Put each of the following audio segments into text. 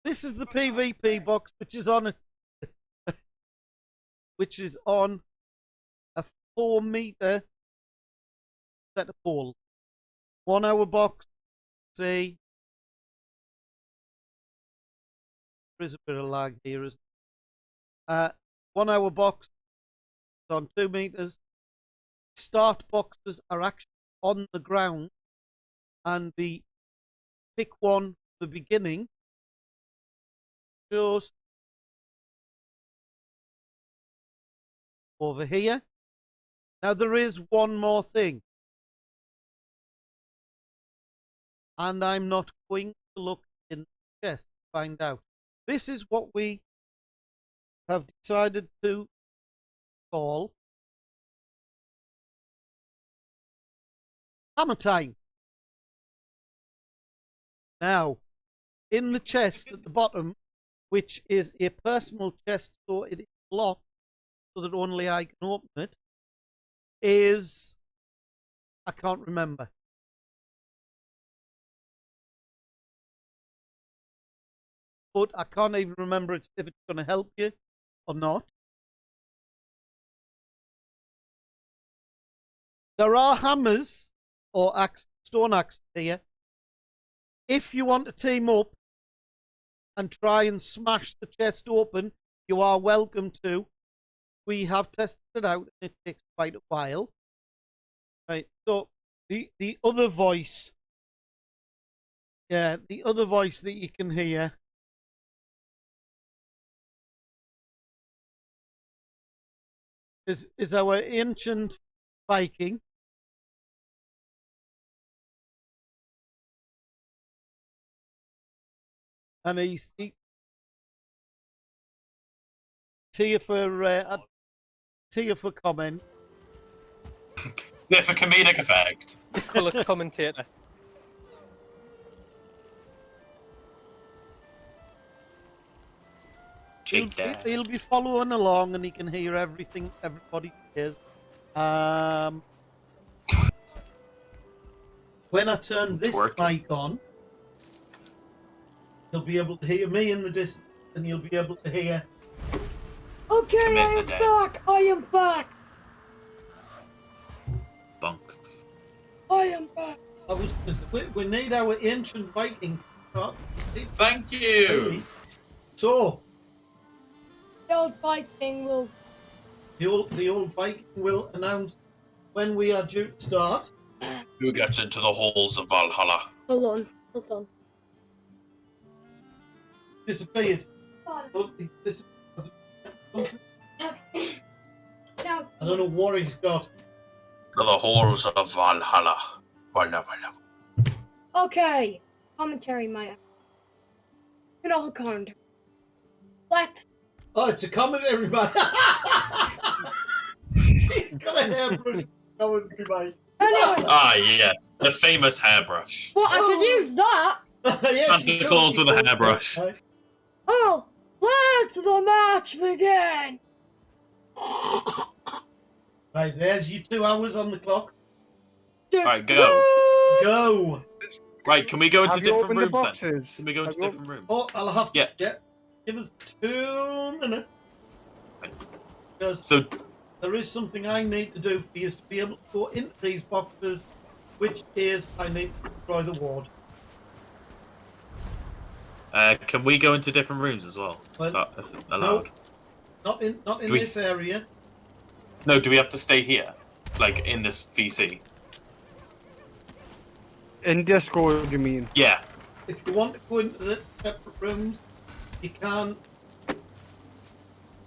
this is the PvP box, which is on a a 4-meter set of poles. 1 hour box. See, there is a bit of lag here, isn't there? 1 hour box on 2 meters. Start boxes are actually on the ground, and the pick one, the beginning, just over here. Now there is one more thing, and I'm not going to look in the chest to find out. This is what we have decided to call hammer time. Now, in the chest at the bottom, which is a personal chest, so it is locked so that only I can open it, is, I can't remember. But I can't even remember if it's going to help you or not. There are hammers or stone axes here. If you want to team up and try and smash the chest open, you are welcome to. We have tested it out. It takes quite a while. Right, so the other voice, the other voice that you can hear is our ancient Viking. And he's Tia for comment. Yeah, for comedic effect. Colour commentator. He'll be following along, and he can hear everything everybody hears. When I turn this mic on, he'll be able to hear me in the distance, and you'll be able to hear. Okay, I am back. I am back. Bunk. I am back. We need our ancient Viking. Thank you. So the old Viking will. The old Viking will announce when we are due to start. Who gets into the halls of Valhalla? Hold on. Disappeared. I don't know what he's got. To the halls of Valhalla. Okay. Commentary, Maya. Good old comment. What? Oh, it's a commentary, man. He's got a hairbrush commentary, mate. Anyway. Ah, yes. The famous hairbrush. Well, I could use that. Yes, Santa Claus with a hairbrush. Oh, let the match begin. Right, there's your 2 hours on the clock. Right, go. Go. Right, can we go into different rooms the then? Can we go into different rooms? Oh, I'll have to. Yeah. Give us 2 minutes. Because So there is something I need to do for you to be able to go into these boxes, which is I need to destroy the ward. can we go into different rooms as well? Well, Is that allowed? No, not in this area. No, do we have to stay here? Like, in this VC? In Discord, you mean? Yeah. If you want to go into the separate rooms, you can.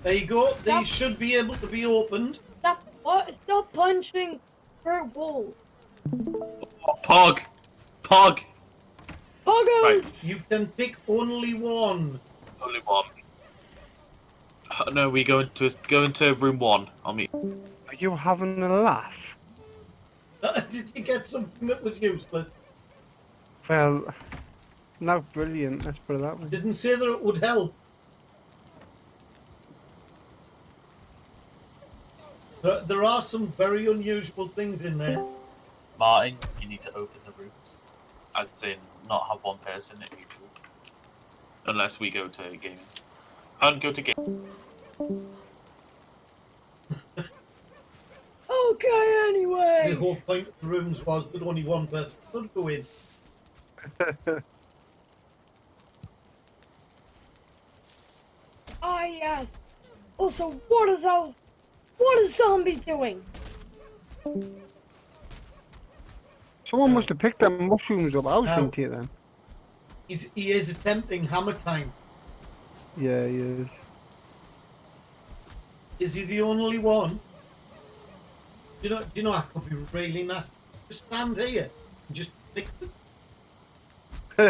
There you go. These should be able to be opened. Stop punching through walls. Pog! Poggers! Right. You can pick only one. Only one. No, we go into room 1. I'll meet. Are you having a laugh? Did you get something that was useless? Well, not brilliant, let's put it that way. Didn't say that it would help. There are some very unusual things in there. Martin, you need to open the rooms. As in, not have one person at each room. Unless we go to gaming. And go to gaming. Okay, The anyways. whole point of the rooms was that only one person could go in. Ah, yes. Also, what is zombie doing? Someone must have picked them mushrooms up. I was Now- going to take them. He is attempting hammer time. Yeah, he is. Is he the only one? Do you know I could be really nasty. Just stand here and just fix it. Do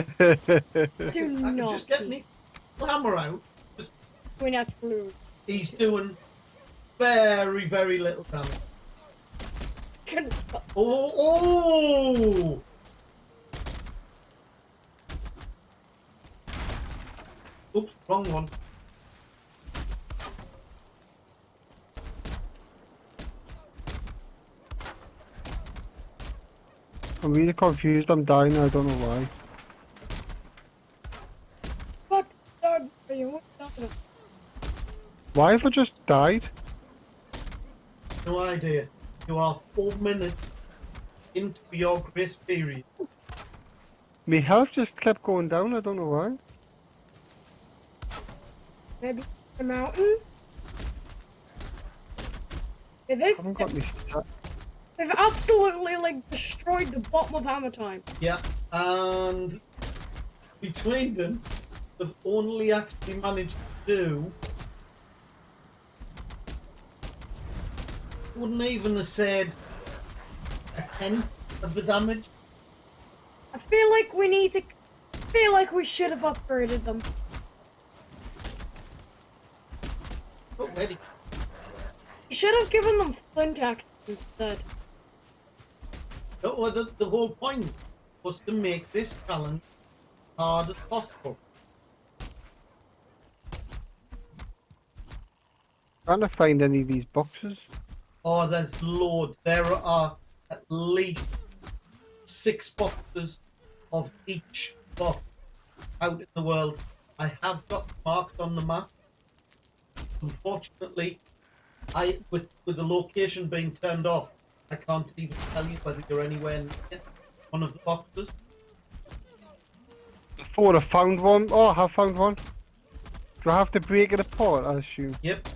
I can not just get me hammer out. Just, doing absolute. he's doing very, very little damage. Oh! Oops, wrong one. I'm really confused. I'm dying. I don't know why. What are you talking about? Why have I just died? No idea. You are 4 minutes into your grace period. My health just kept going down. I don't know why. Maybe the mountain? Yeah, I haven't got any stat. they've absolutely like destroyed the bottom of Hammer Time. Yeah, and between them, they've only actually managed to do. Wouldn't even have said a tenth of the damage. I feel like we should have upgraded them. But ready. You should have given them flint axes instead. No, well, the whole point was to make this challenge hard as possible. Trying to find any of these boxes. Oh, there's loads. There are at least 6 boxes of each box out in the world. I have got marked on the map. Unfortunately, with the location being turned off, I can't even tell you whether you're anywhere near one of the boxes. I thought I found one. Oh, I have found one. Do I have to break it apart? I assume. Yep.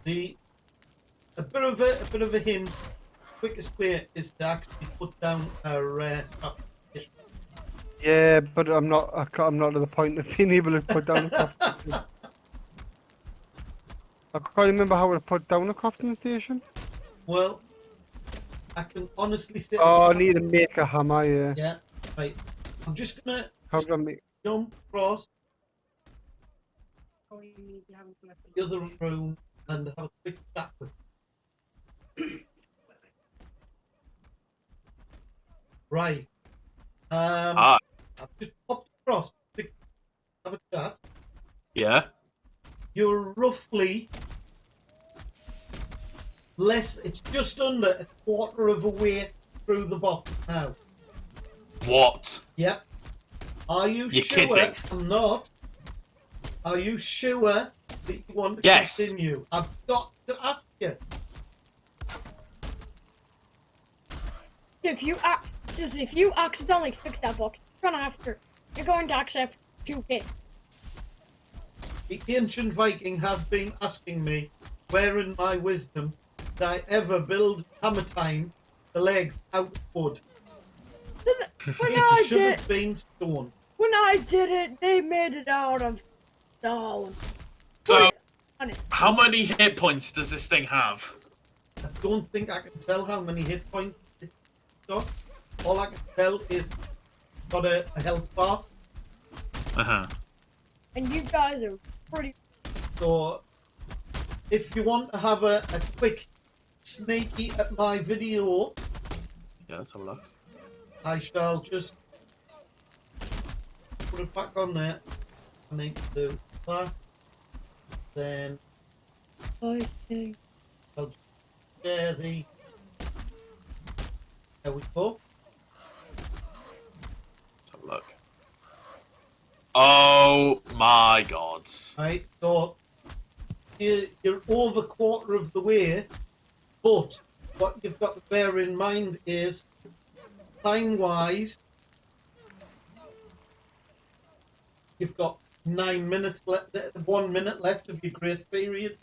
A bit of a hint. Quickest way is to actually put down a application. Yeah, but I'm not. I'm not to the point of being able to put down a crafting station. I can't remember how to put down a crafting station. Well, I can honestly say. Oh, I need to make a hammer. Yeah. Yeah. Right. I'm just gonna How do I make? jump across the other room and have a quick chat with. Right. I've just popped across to have a chat. Yeah. You're roughly less. It's just under a quarter of a way through the box now. What? Yep. Are you You're sure? kidding. I'm not. Are you sure that you want to Yes. continue? I've got to ask you. If you accidentally fix that box, you're going to accept 2K. The ancient Viking has been asking me, where in my wisdom did I ever build hammer time the legs out of wood? When It should have been stone. When I did it, they made it out of stone. So, On it. how many hit points does this thing have? I don't think I can tell how many hit points it's got. All I can tell is it's got a health bar. Uh-huh. And you guys are pretty. So, if you want to have a quick sneaky at my video, Yeah, let's have a look. I shall just put it back on there. I need to do that. Then Okay. I'll just share the. There we go. Let's have a look. Oh my god. Right, so you're over quarter of the way, but what you've got to bear in mind is time-wise, you've got 9 minutes left, 1 minute left of your grace period.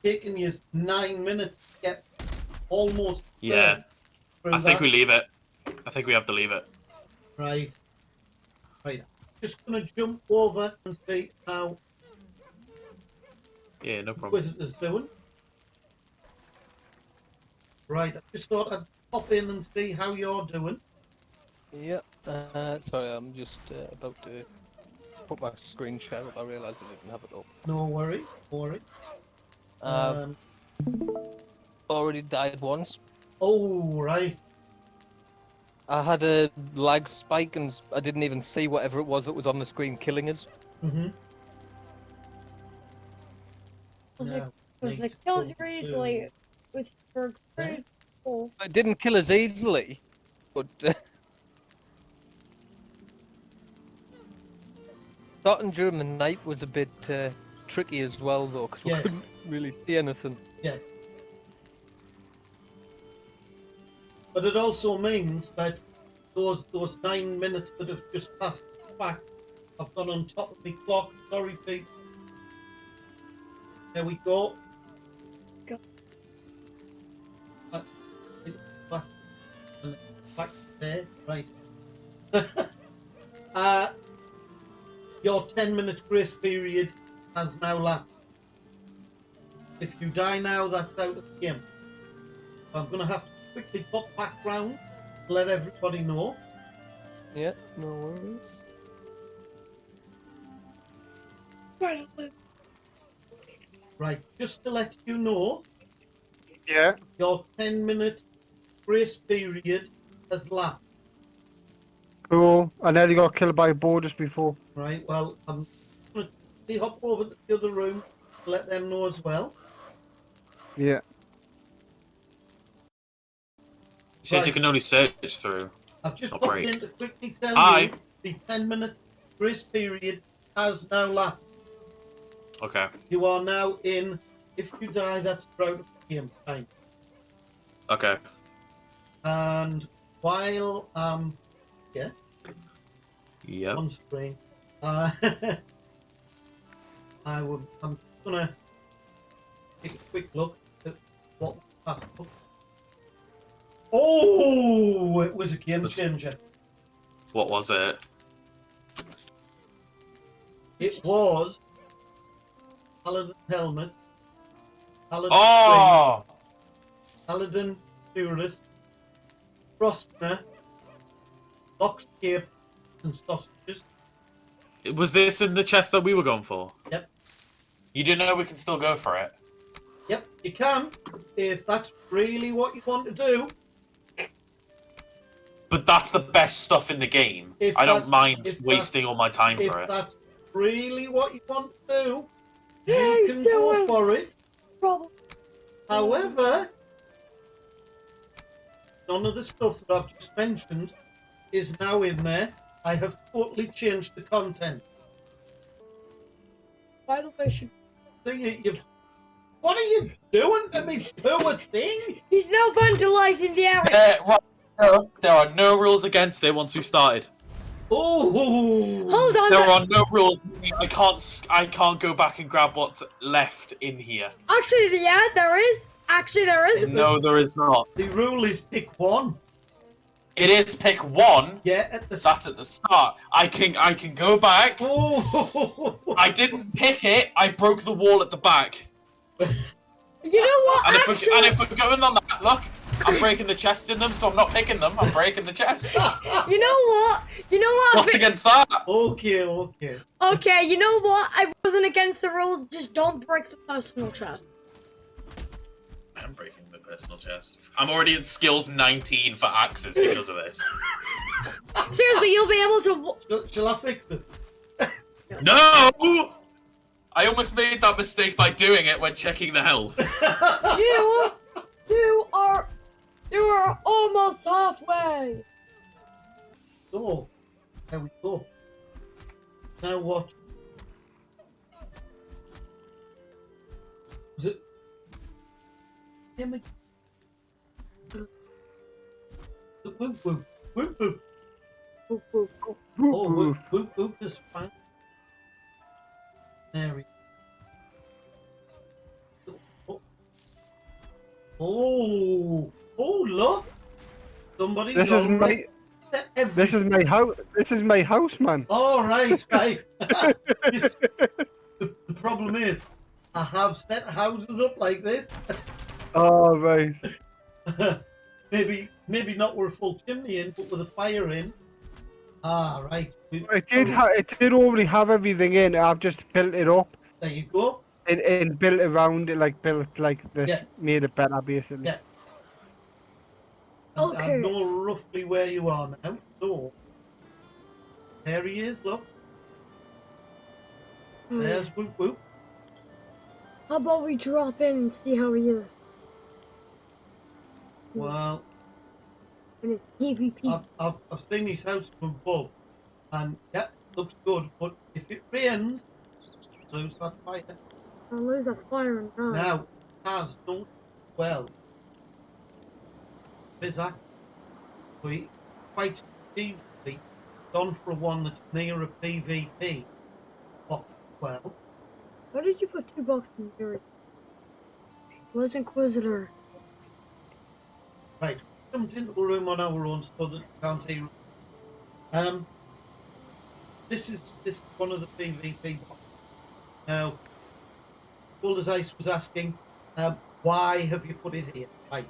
Taking you 9 minutes to get almost Yeah. through I think that. we leave it. I think we have to leave it. Right. Just gonna jump over and see how Yeah, no problem. Inquisitor's doing. Right, I just thought I'd pop in and see how you're doing. Yep. Sorry, I'm just about to put my screen share up. I realised I didn't have it up. No worry, no worry. Already died once. Oh, right. I had a lag spike and I didn't even see whatever it was that was on the screen killing us. Mm-hmm. Was the kill you easily with for grade 4? It didn't kill us easily, but starting during the night was a bit tricky as well, though, because we Yes. couldn't really see anything. Yeah. But it also means that those 9 minutes that have just passed back, I've gone on top of my clock. Sorry, Pete. There we go. Go. Back there, right. Your 10-minute grace period has now lapsed. If you die now, that's out of the game. I'm going to have to quickly pop back round to let everybody know. Yeah, no worries. Right, just to let you know, Yeah. your 10-minute grace period has lapsed. Cool. I nearly got killed by a boar just before. Right, well, I'm going to hop over to the other room to let them know as well. Yeah. You said Right. you can only search through. I've just Not popped break. in to quickly tell Hi. you the 10-minute grace period has now lapsed. Okay. You are now in, if you die, that's out of the game time. Okay. And while yeah, Yep. on screen, I'm gonna take a quick look at what was passed up. Oh, it was a game changer. What was it? It was Paladin helmet, Paladin Oh! ring, Paladin tourist, Frostner, Lock's cape, and sausages. Was this in the chest that we were going for? Yep. You do know we can still go for it? Yep, you can, if that's really what you want to do. But that's the best stuff in the game. If I don't that's- mind if wasting all my time If for it. that's really what you want to do, Yeah, you he's can go doing- for it. Probably. However, none of the stuff that I've just mentioned is now in there. I have totally changed the content. By the way, should So you've... What are you doing to me, poor thing? he's now vandalizing the area. Right, no, there are no rules against it once we've started. Oh! Hold on. There are no rules. I can't go back and grab what's left in here. Actually, yeah, there is. Actually, there is. No, there is not. The rule is pick one. It is pick one. Yeah, at the That's at the start. I can go back. Oh! I didn't pick it. I broke the wall at the back. You know what? And Actually, if we're going on that, look, I'm breaking the chest in them, so I'm not picking them. I'm breaking the chest. you know what? You know what? What's against that? Okay. Okay, you know what? I wasn't against the rules. Just don't break the personal chest. I'm breaking the personal chest. I'm already at skills 19 for axes because of this. Seriously, you'll be able to. Shall I fix it? No! I almost made that mistake by doing it when checking the health. You are almost halfway. So, there we go. Now what? Was it? Damn it. Whoop whoop. Whoop whoop. Whoop, whoop, whoop. Oh, whoop whoop whoop is fine. There we go. Oh, oh, look! Somebody's This is already. this is my house. This is my house, man. All right, right. The problem is, I have set houses up like this. Oh right. maybe not with a full chimney in, but with a fire in. Ah, right. It did already have everything in. I've just built it up There you go. and built around it, like built like this, Yeah. made it better basically. Yeah. I Okay. know roughly where you are now. So, there he is. Look, there's Whoop Whoop. How about we drop in and see how he is Well, in his PvP? I've seen his house from above, and yeah, looks good. But if it rains, lose that fire. I'll lose that fire and die. Now, has done well. Is that we quite strategically gone for one that's near a PvP? Oh, well, Why did you put 2 boxes in here? Was Inquisitor. right. Jumped into a room on our own so that you can't hear. This is one of the PvP boxes. Now, Cold as Ice was asking, why have you put it here? Right.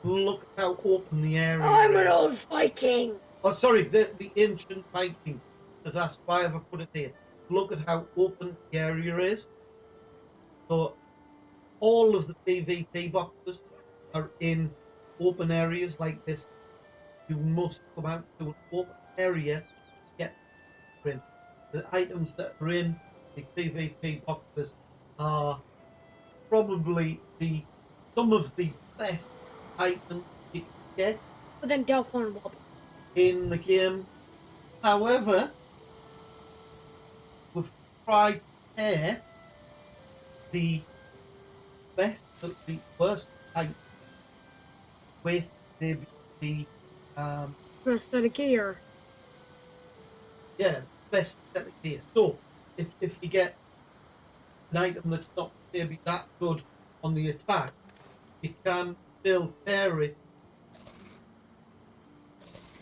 Look at how open the area I'm is. an old Viking! Oh, sorry, the ancient Viking has asked, why have I put it here? Look at how open the area is. So, all of the PvP boxes are in open areas like this. You must come out to an open area to get in. The items that are in the PvP boxes are probably some of the best items you can get But then Delphine and Wobble. in the game. However, we've tried to pair the best of the worst item with maybe the Rest of the gear. best set of gear. So if you get an item that's not maybe that good on the attack, you can still pair it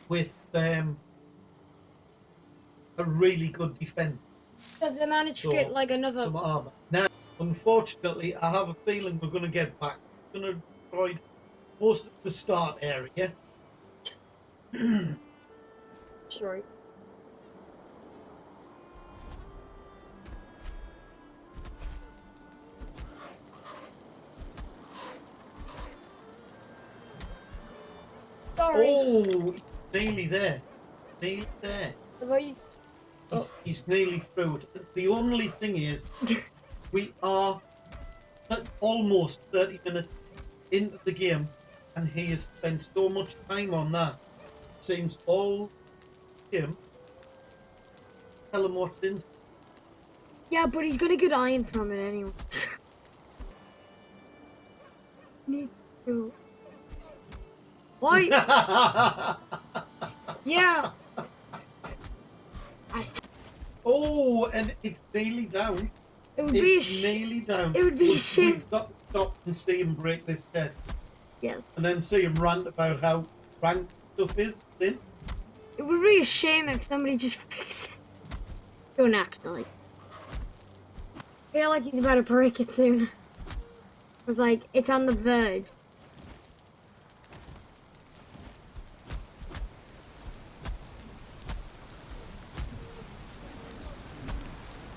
with a really good defense. So they managed to get like another. Some armor. Now, unfortunately, I have a feeling we're going to get back. We're going to destroy most of the start area. Sorry. Sorry. Oh, he's nearly there. Nearly there. Wait. He's nearly through it. The only thing is, we are almost 30 minutes into the game, and he has spent so much time on that. Seems all him. Tell him what's in. Yeah, but he's gonna get iron from it anyway. Need to. Why? Yeah. Oh, and it's nearly down. It would be a It's nearly down. it would be a We've shame. got to stop and see him break this chest, Yes. and then see him rant about how rank stuff is in. It would be a shame if somebody just fixed it. Don't actually. I feel like he's about to break it soon. It was like, it's on the verge.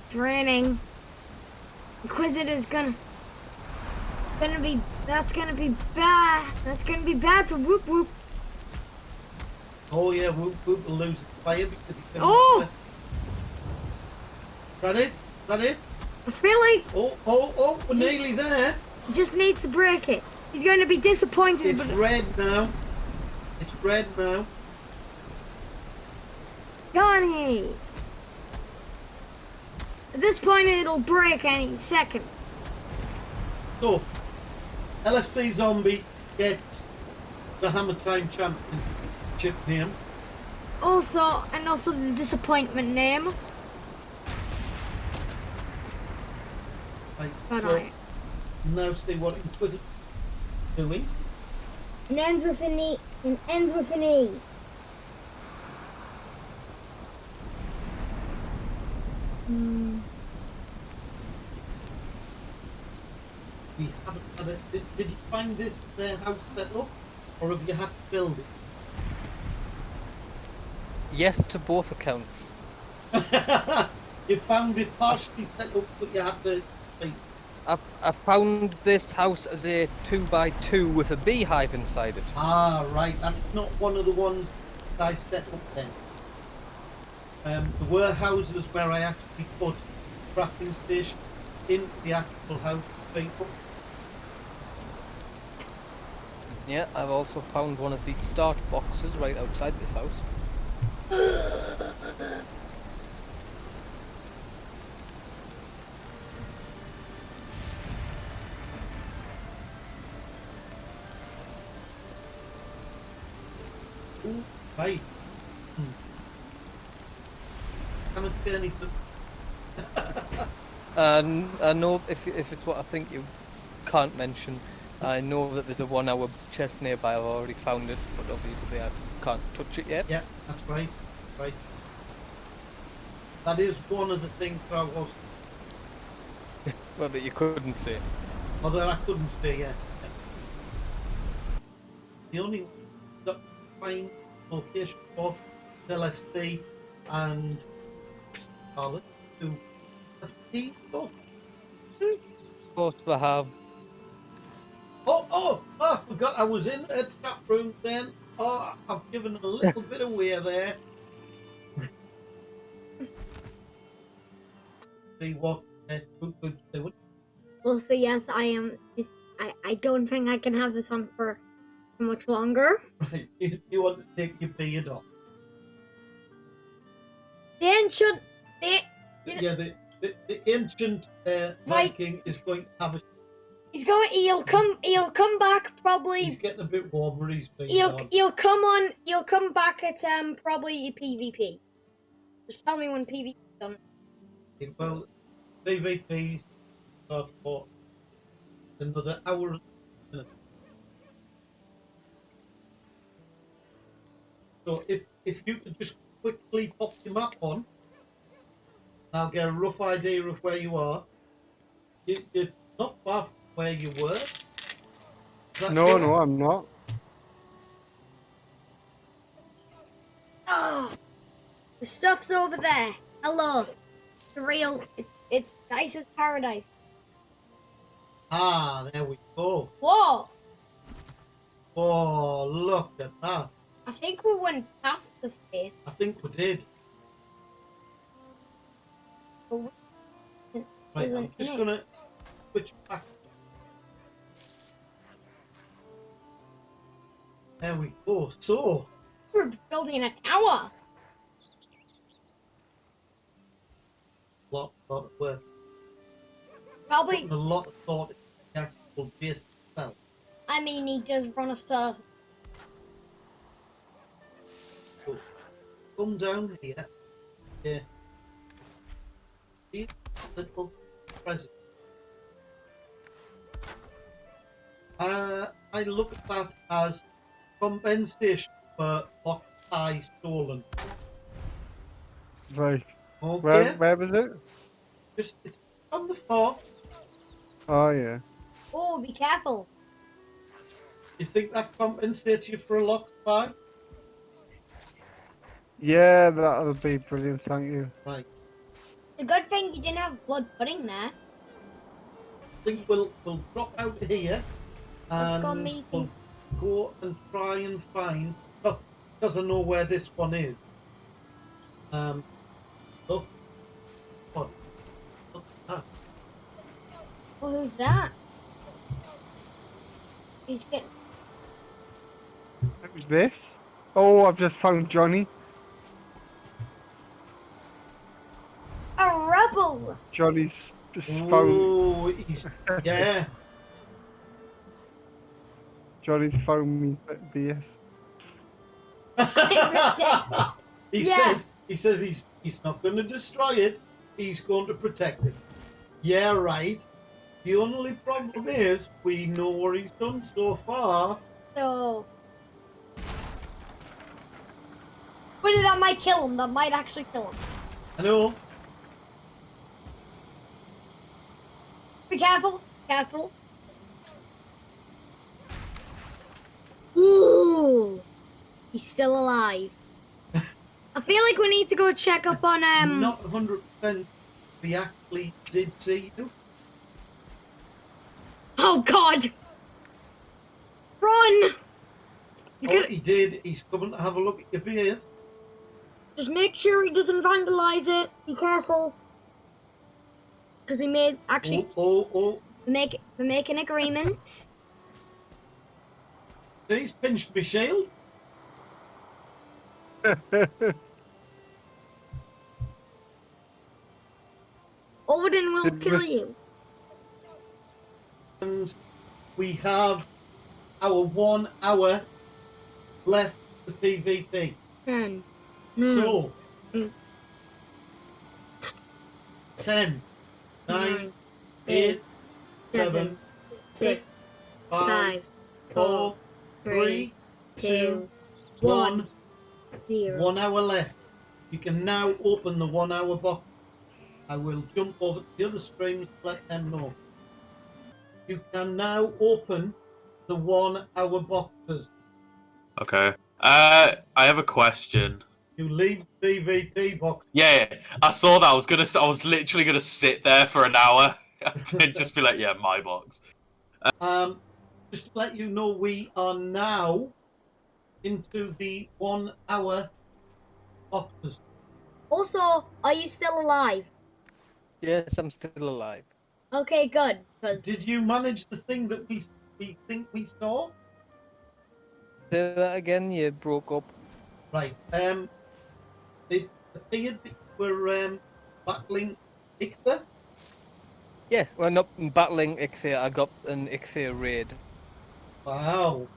It's raining. Inquisitor's that's gonna be bad. That's gonna be bad for Whoop Whoop. Oh yeah, Whoop Whoop will lose the fire because he couldn't. Oh! Is that it? Is that it? I feel like Oh, we're nearly there. he just needs to break it. He's going to be disappointed, It's but red now. It's red now. Johnny! At this point, it'll break any second. So, LFC Zombie gets the Hammer Time Championship name. Also the disappointment name. Right, But so, I. now see what Inquisitor is doing. It ends with an E. It ends with an E. We haven't had it. Did you find this house set up? Or have you had to build it? Yes to both accounts. You found it partially set up, but you had to. Like, I found this house as a 2x2 with a beehive inside it. ah, right. That's not one of the ones that I set up then. There were houses where I actually put crafting station into the actual house for people. Yeah, I've also found one of these start boxes right outside this house. Ooh, right. Haven't seen anything. I know if it's what I think you can't mention, I know that there's a 1 hour chest nearby. I've already found it, but obviously I can't touch it yet. Yeah, that's right. Right. That is one of the things that I was. Well, but you couldn't see. Although I couldn't stay, yeah. The only got fine location for LFC and Scarlet to FT. Oh, Of course I have. I forgot I was in a chat room then. Oh, I've given a little bit away there. See what Good's doing. Well, so yes, I am. I don't think I can have this on for much longer. Right, you want to take your beard off? The ancient. Yeah, the ancient Viking is going to have a. He's going. He'll come back probably. He's getting a bit warmer. He's been He'll come on. He'll come back at probably PvP. Just tell me when PvP done. Well, PvP start for another hour. So if you could just quickly pop your map on, I'll get a rough idea of where you are. You're not far from where you were. Is that No, correct? no, I'm not. Ah, the stuff's over there. Hello, the real. It's Dice's paradise. Ah, there we go. Whoa! Oh, look at that. I think we went past the space. I think we did. But we Right, wasn't I'm just in it. going to switch back. There we go. So, We're building a tower. lot of work. Probably. Putting a lot of thought into the actual base itself. I mean, he does run a server. So, come down here. Yeah. See a little present. I look at that as compensation for what I stolen. Right. Okay. Where was it? Just it's on the floor. Oh yeah. Oh, be careful. You think that compensates you for a locked bag? Yeah, that would be brilliant. Thank you. Right. The good thing you didn't have blood pudding there. I think we'll drop out here Let's and go meet we'll go and try and find. Oh, because I know where this one is. Look. What? Look at that. Well, who's that? He's getting. What was this? Oh, I've just found Johnny. A rebel! Johnny's phone. Oh, he's yeah. Johnny's phone me BS. he Yeah. says he's not going to destroy it. He's going to protect it. Yeah, right. The only problem is we know what he's done so far. So. But that might kill him. That might actually kill him. I know. Be careful. Careful. Ooh. He's still alive. I feel like we need to go check up on Not 100%. We actually did see you. Oh God! Run! All he did, he's coming to have a look at your base. Just make sure he doesn't vandalize it. Be careful. Because he made actually Oh. we make an agreement. He's pinched my shield. Odin will kill you. And we have our 1 hour left to PvP. So, 10, 9, 8, 7, 6, 5, 4, 3, 2, 1. 1 hour left. You can now open the 1 hour box. I will jump over to the other streams to let them know. You can now open the 1 hour boxes. Okay. I have a question. You leave the PvP box. Yeah, I saw that. I was literally gonna sit there for an hour and just be like, yeah, my box. Just to let you know, we are now into the 1 hour boxes. Also, are you still alive? Yes, I'm still alive. Okay, good. Because Did you manage the thing that we think we saw? Say that again, you broke up. Right. It appeared that you were battling Ictha. Yeah, well, not battling Ixia, I got an Ixia raid. Wow.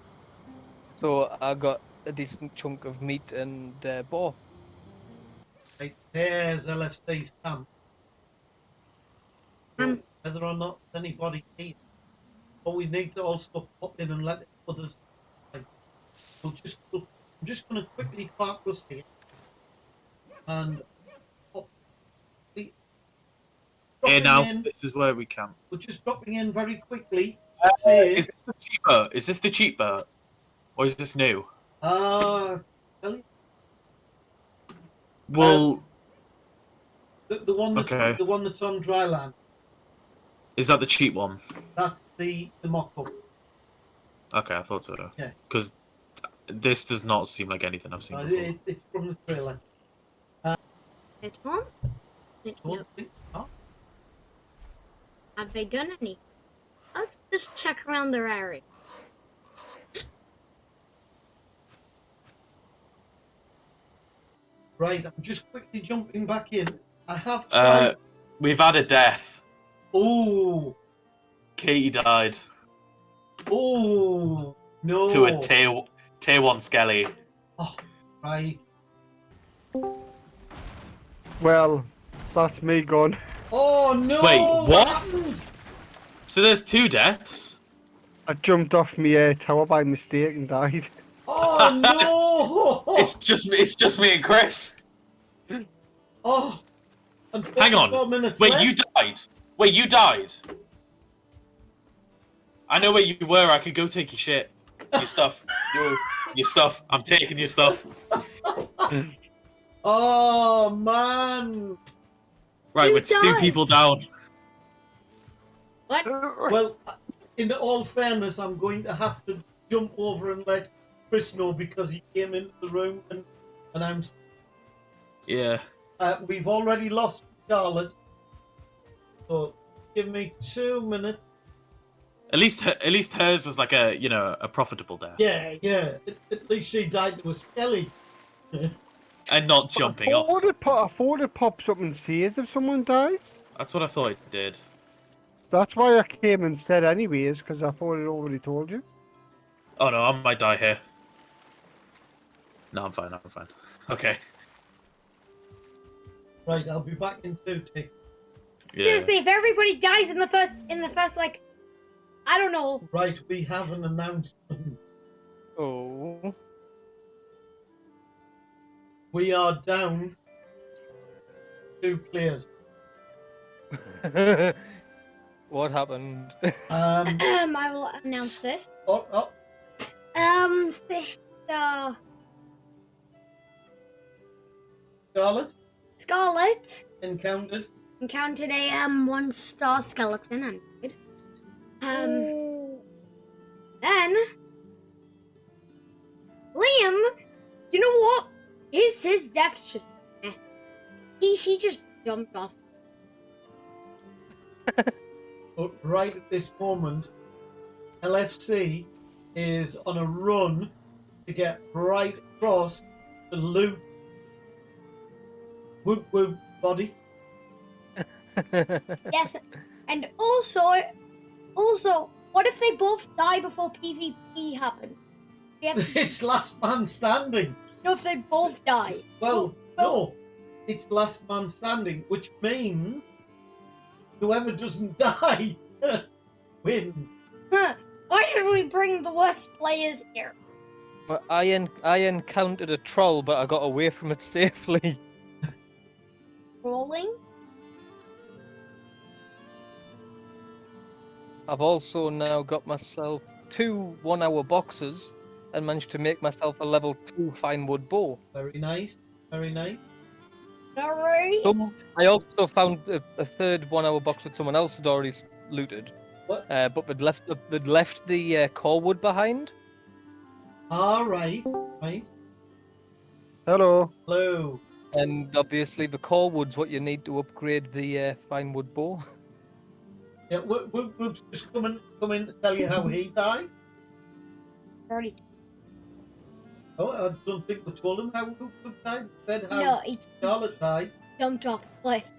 So I got a decent chunk of meat and boar. Right, there's LFC's camp. So whether or not there's anybody here, but we need to also pop in and let others. I'm just going to quickly park us here and pop. Here Dropping now, in. this is where we camp. We're just dropping in very quickly. To say, Is this the cheap boat? Is this the cheap boat? Or is this new? tell you, Well, the one that's okay. the one that's on dry land. Is that the cheap one? That's the mock-up. Okay, I thought so though. Yeah. Because this does not seem like anything I've seen before. It's from the trailer. it's home. Don't think- oh, Have they done any? Let's just check around their area. Right, I'm just quickly jumping back in. I have tried. We've had a death. Oh, Katie died no. to a tier 1 skelly. Oh, right. Well, that's me gone. Oh no! Wait, what? happened? So there's 2 deaths? I jumped off my tower by mistake and died. Oh no! It's just me and Chris. Oh, and Hang 44 on. minutes Wait, left. you died? Wait, you died? I know where you were. I could go take your shit. Your stuff. Your stuff. I'm taking your stuff. Oh man! Right, You we're 2 died. people down. What? Well, in all fairness, I'm going to have to jump over and let Chris know because he came into the room and announced. Yeah. We've already lost Charlotte, so give me 2 minutes. At least hers was like a profitable death. Yeah. At least she died to a skelly. And not jumping I off. thought it pops up and says if someone dies. That's what I thought it did. That's why I came instead anyways, because I thought it already told you. Oh no, I might die here. No, I'm fine. I'm fine. Okay. Right, I'll be back in 2 ticks. Yeah. Seriously, if everybody dies in the first like, I don't know. Right, we have an announcement. Oh. We are down 2 players. What happened? I will announce this. Oh, So Scarlet Scarlet encountered. encountered a 1-star skeleton and died. Then Liam, you know what? His death's just he just jumped off. But right at this moment, LFC is on a run to get right across the loot. Whoop whoop body. Yes, and also, what if they both die before PvP happens? We have to It's last man standing. know if they both die. Well, no, it's last man standing, which means whoever doesn't die wins. Huh. Why did we bring the worst players here? Well, I encountered a troll, but I got away from it safely. Rolling? I've also now got myself 2 1-hour boxes and managed to make myself a level 2 fine wood bow. Very nice, very nice. Alright. I also found a third 1-hour box that someone else had already looted. What? But they'd left the core wood behind. All right, right. Hello. Hello. And obviously the core wood's what you need to upgrade the fine wood bow. Yeah, Whoop's just come in to tell you how he died. Already. Oh, I don't think we told him how Whoop died. We said how No, he Charlotte died. jumped off a cliff.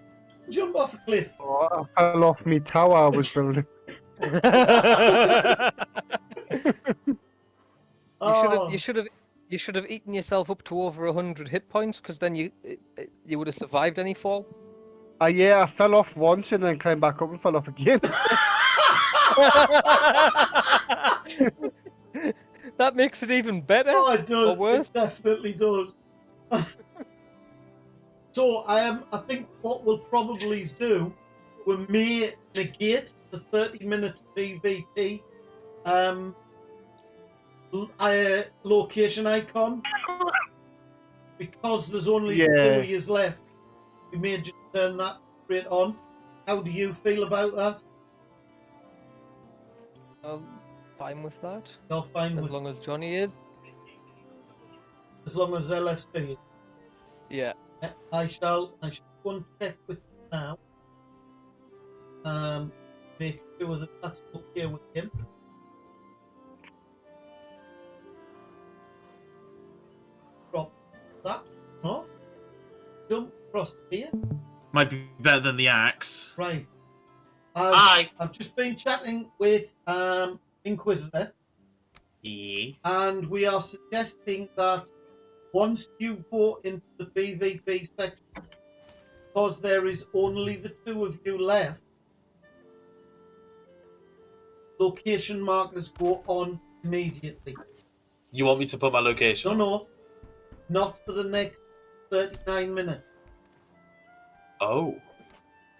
Jump off a cliff. Oh, I fell off me tower I was building. Oh, You should have eaten yourself up to over 100 hit points, because then you would have survived any fall. Yeah, I fell off once and then came back up and fell off again. That makes it even better. oh, it does. Or worse. It definitely does. So I think what we'll probably do, we may negate the 30 minutes PvP location icon because there's only 2 years left. We may just turn that straight on. How do you feel about that? Fine with that. You're fine As with long as Johnny is. as long as LFC. Yeah. I shall go and check with him now. Make sure that that's okay with him. Drop that off. Jump across here. Might be better than the axe. Right. Hi. I've just been chatting with Inquisitor, Yeah. and we are suggesting that once you go into the PvP section, because there is only the 2 of you left, location markers go on immediately. You want me to put my location? No, not for the next 39 minutes. Oh.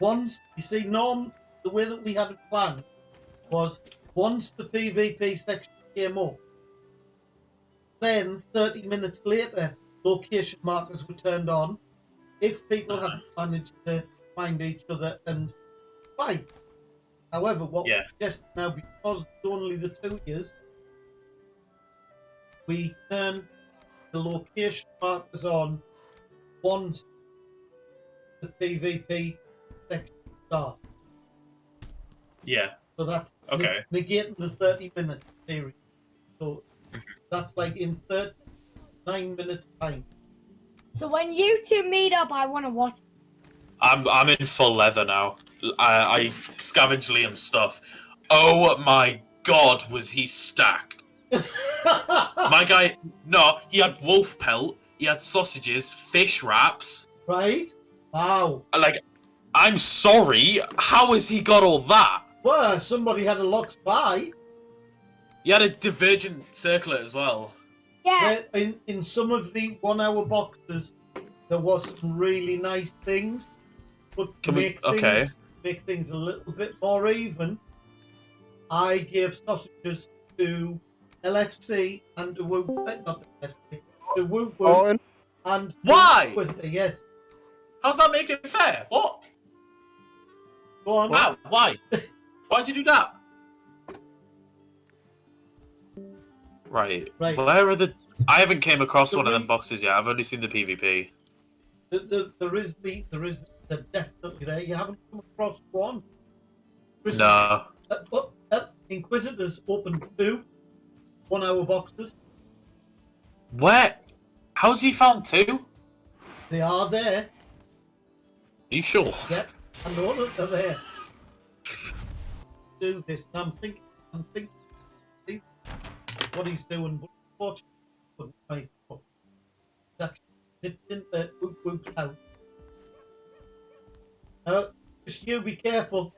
Once, you see, the way that we had it planned was once the PvP section came up, then 30 minutes later, location markers were turned on. If people hadn't managed to find each other and fight. However, what we're suggesting now, because it's only the 2 years, we turn the location markers on once the PvP section starts. Yeah. So that's Okay. negating the 30-minute period. So that's like in 39 minutes time. So when you two meet up, I want to watch. I'm in full leather now. I scavenged Liam's stuff. Oh my god, was he stacked? My guy, no, he had wolf pelt, he had sausages, fish wraps. Right? Wow. Like, I'm sorry, how has he got all that? Well, somebody had a locked buy. He had a divergent circlet as well. Yeah. In some of the 1 hour boxes, there was some really nice things. But to make things a little bit more even, I gave sausages to LFC and to Whoop, not LFC, to Whoop Whoop Orton? and Why? Yes. How's that make it fair? What? Go on. How? Why? Why'd you do that? Right. Right. Where are the... I haven't came across The one of them re- boxes yet. I've only seen the PvP. They're definitely there. You haven't come across one. No. Inquisitors opened 2 1 hour boxes. Where? How's he found 2? They are there. Are you sure? Yep. I know that they're there. Do this. And I'm thinking, see what he's doing. But unfortunately, couldn't make it up. He's actually nipped into Whoop Whoop's house. Just you be careful,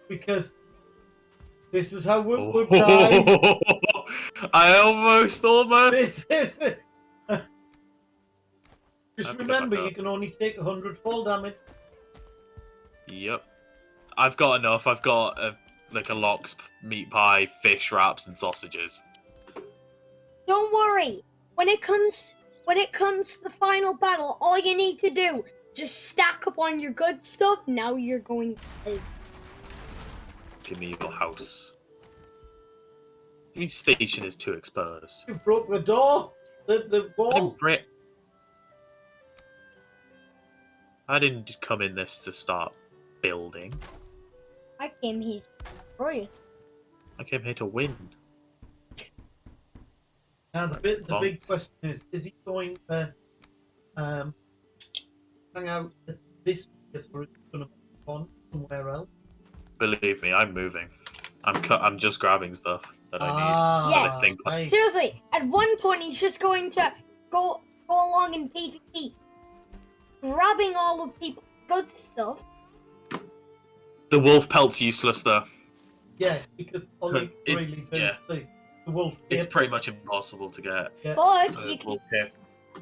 because this is how Whoop Whoop died. I almost. Just I'll pick it remember, back you up. can only take 100 fall damage. Yep. I've got enough. I've got a lox, meat pie, fish wraps, and sausages. Don't worry. When it comes to the final battle, all you need to do, just stack up on your good stuff. Now you're going to... Give me your house. Your station is too exposed. You broke the door, the wall. I didn't come in this to start building. I came here to destroy it. I came here to win. Now the big question is he going to hang out at this place, or is he going to move on somewhere else? Believe me, I'm moving. I'm just grabbing stuff that I need. Yeah. I think Right. Seriously, at one point he's just going to go along in PvP, grabbing all of people's good stuff. the wolf pelt's useless though. Yeah, because all you It- really do yeah. see the wolf. It's cape. pretty much impossible to get. Yeah. Wolf cape.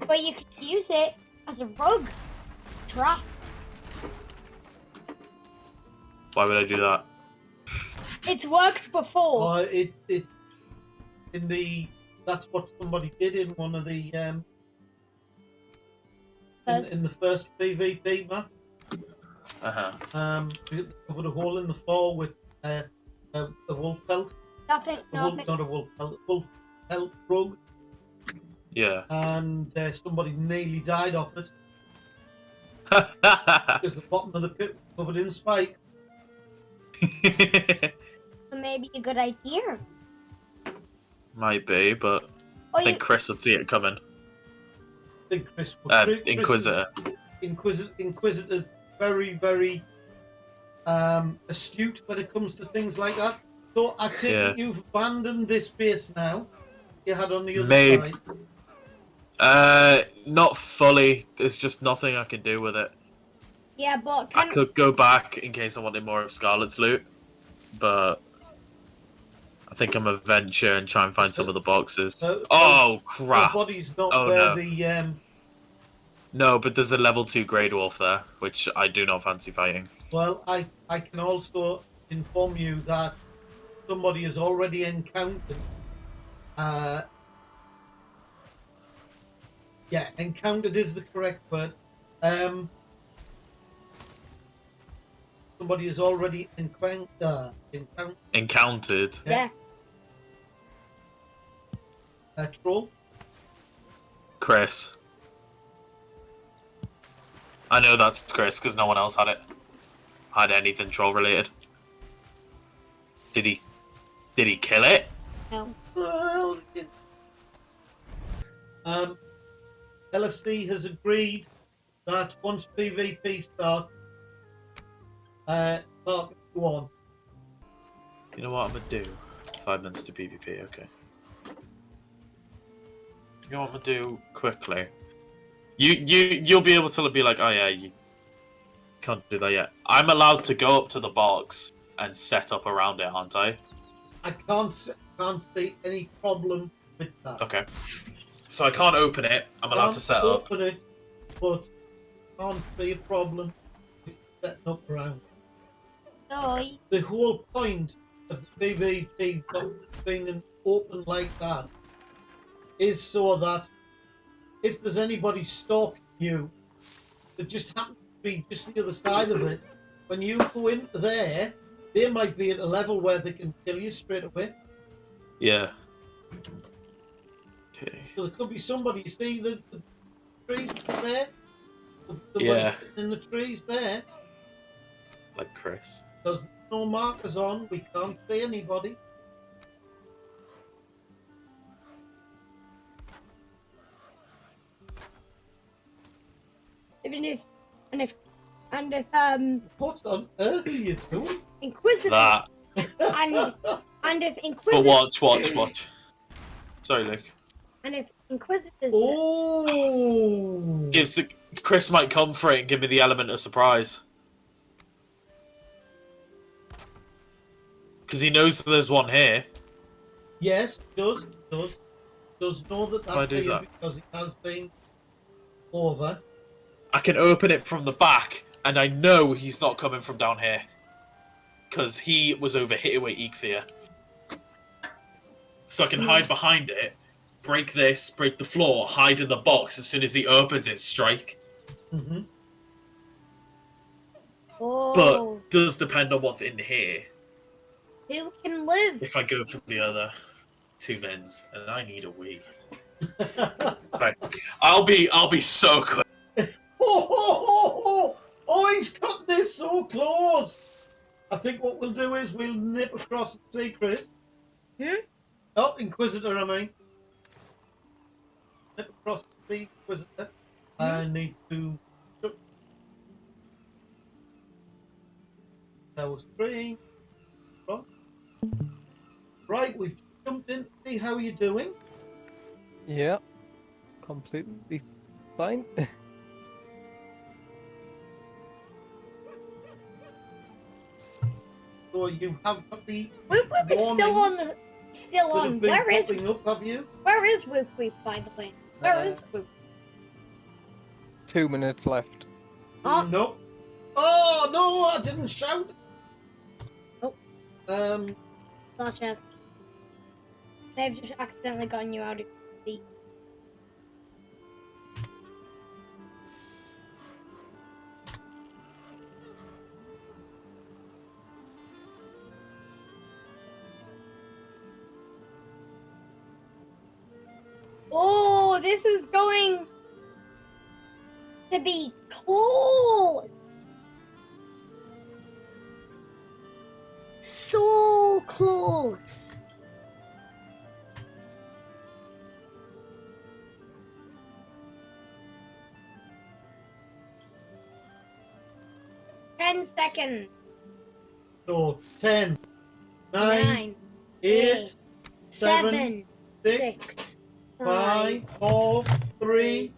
But you could use it as a rug trap. Why would I do that? It's worked before. It in the that's what somebody did in one of the in the first PvP map. They put a hole in the floor with a wolf pelt. Not Not a wolf pelt, wolf pelt rug, Yeah. and somebody nearly died off it because the bottom of the pit was covered in spike. maybe a good idea. Might be, but Or I think Chris would see it coming. I think Chris was Inquisitor. Inquisitor's very, very astute when it comes to things like that. So I take it you've abandoned this base now. You had on the other Maybe. side. Not fully. There's just nothing I can do with it. Yeah, but I could go back in case I wanted more of Scarlet's loot, but I think I'm gonna venture and try and find some of the boxes. Oh crap! The body's not Oh, where no. the No, but there's a level 2 Grey Dwarf there, which I do not fancy fighting. well, I can also inform you that somebody has already encountered. Encountered is the correct word. Somebody has already encountered yeah. a troll. Chris. I know that's Chris because no one else had it. Had anything troll related. Did he kill it? No. Well, LFC has agreed that once PvP starts, Mark, go on. You know what I'm gonna do? 5 minutes to PvP, okay. You know what I'm gonna do quickly? You'll be able to be like, oh yeah, you can't do that yet. I'm allowed to go up to the box and set up around it, aren't I? I can't see any problem with that. Okay. So I can't open it. I'm allowed to set up. Open it, but can't see a problem with setting up around it. Oi. The whole point of the PvP being open like that is so that if there's anybody stalking you that just happens to be just the other side of it, when you go into there, they might be at a level where they can kill you straight away. Yeah. Okay. So there could be somebody, you see the trees there? Somebody Yeah. sitting in the trees there. Like Chris. Because there's no markers on, we can't see anybody. Even if if What on earth are you doing? Inquisitor That. and if But Inquisitor watch. Sorry, Luke. and if Inquisitors Oh! Gives the Chris might come for it and give me the element of surprise. Because he knows there's one here. Yes, does know that Why that's do here that? because it has been over. I can open it from the back, and I know he's not coming from down here. Because he was over here with Eikthyr. So I can hide behind it, break the floor, hide in the box. As soon as he opens it, strike. Mm-hmm. Oh, But does depend on what's in here. who can live? If I go for the other 2 men's, and I need a wee. Right. I'll be so quick. Oh, he's cut this so close. I think what we'll do is we'll nip across and see Chris. Oh, Inquisitor, I mean. Nip across and see Inquisitor. I need to... That was 3. Cross. Right, we've jumped in to see how you're doing. Yeah, completely fine. So you have got the Whoop Whoop is still on the still that on. have been Where is popping up, have you? Whoop Whoop, by the way? Where is Whoop? 2 minutes left. Oh. Nope. Oh no, I didn't shout. Oh. Flash house. They've just accidentally gotten you out of your seat. Oh, this is going to be close. So close. Ten seconds. So 10, 9, Nine, 8, 7, seven, 6, six, 5, 4, 3,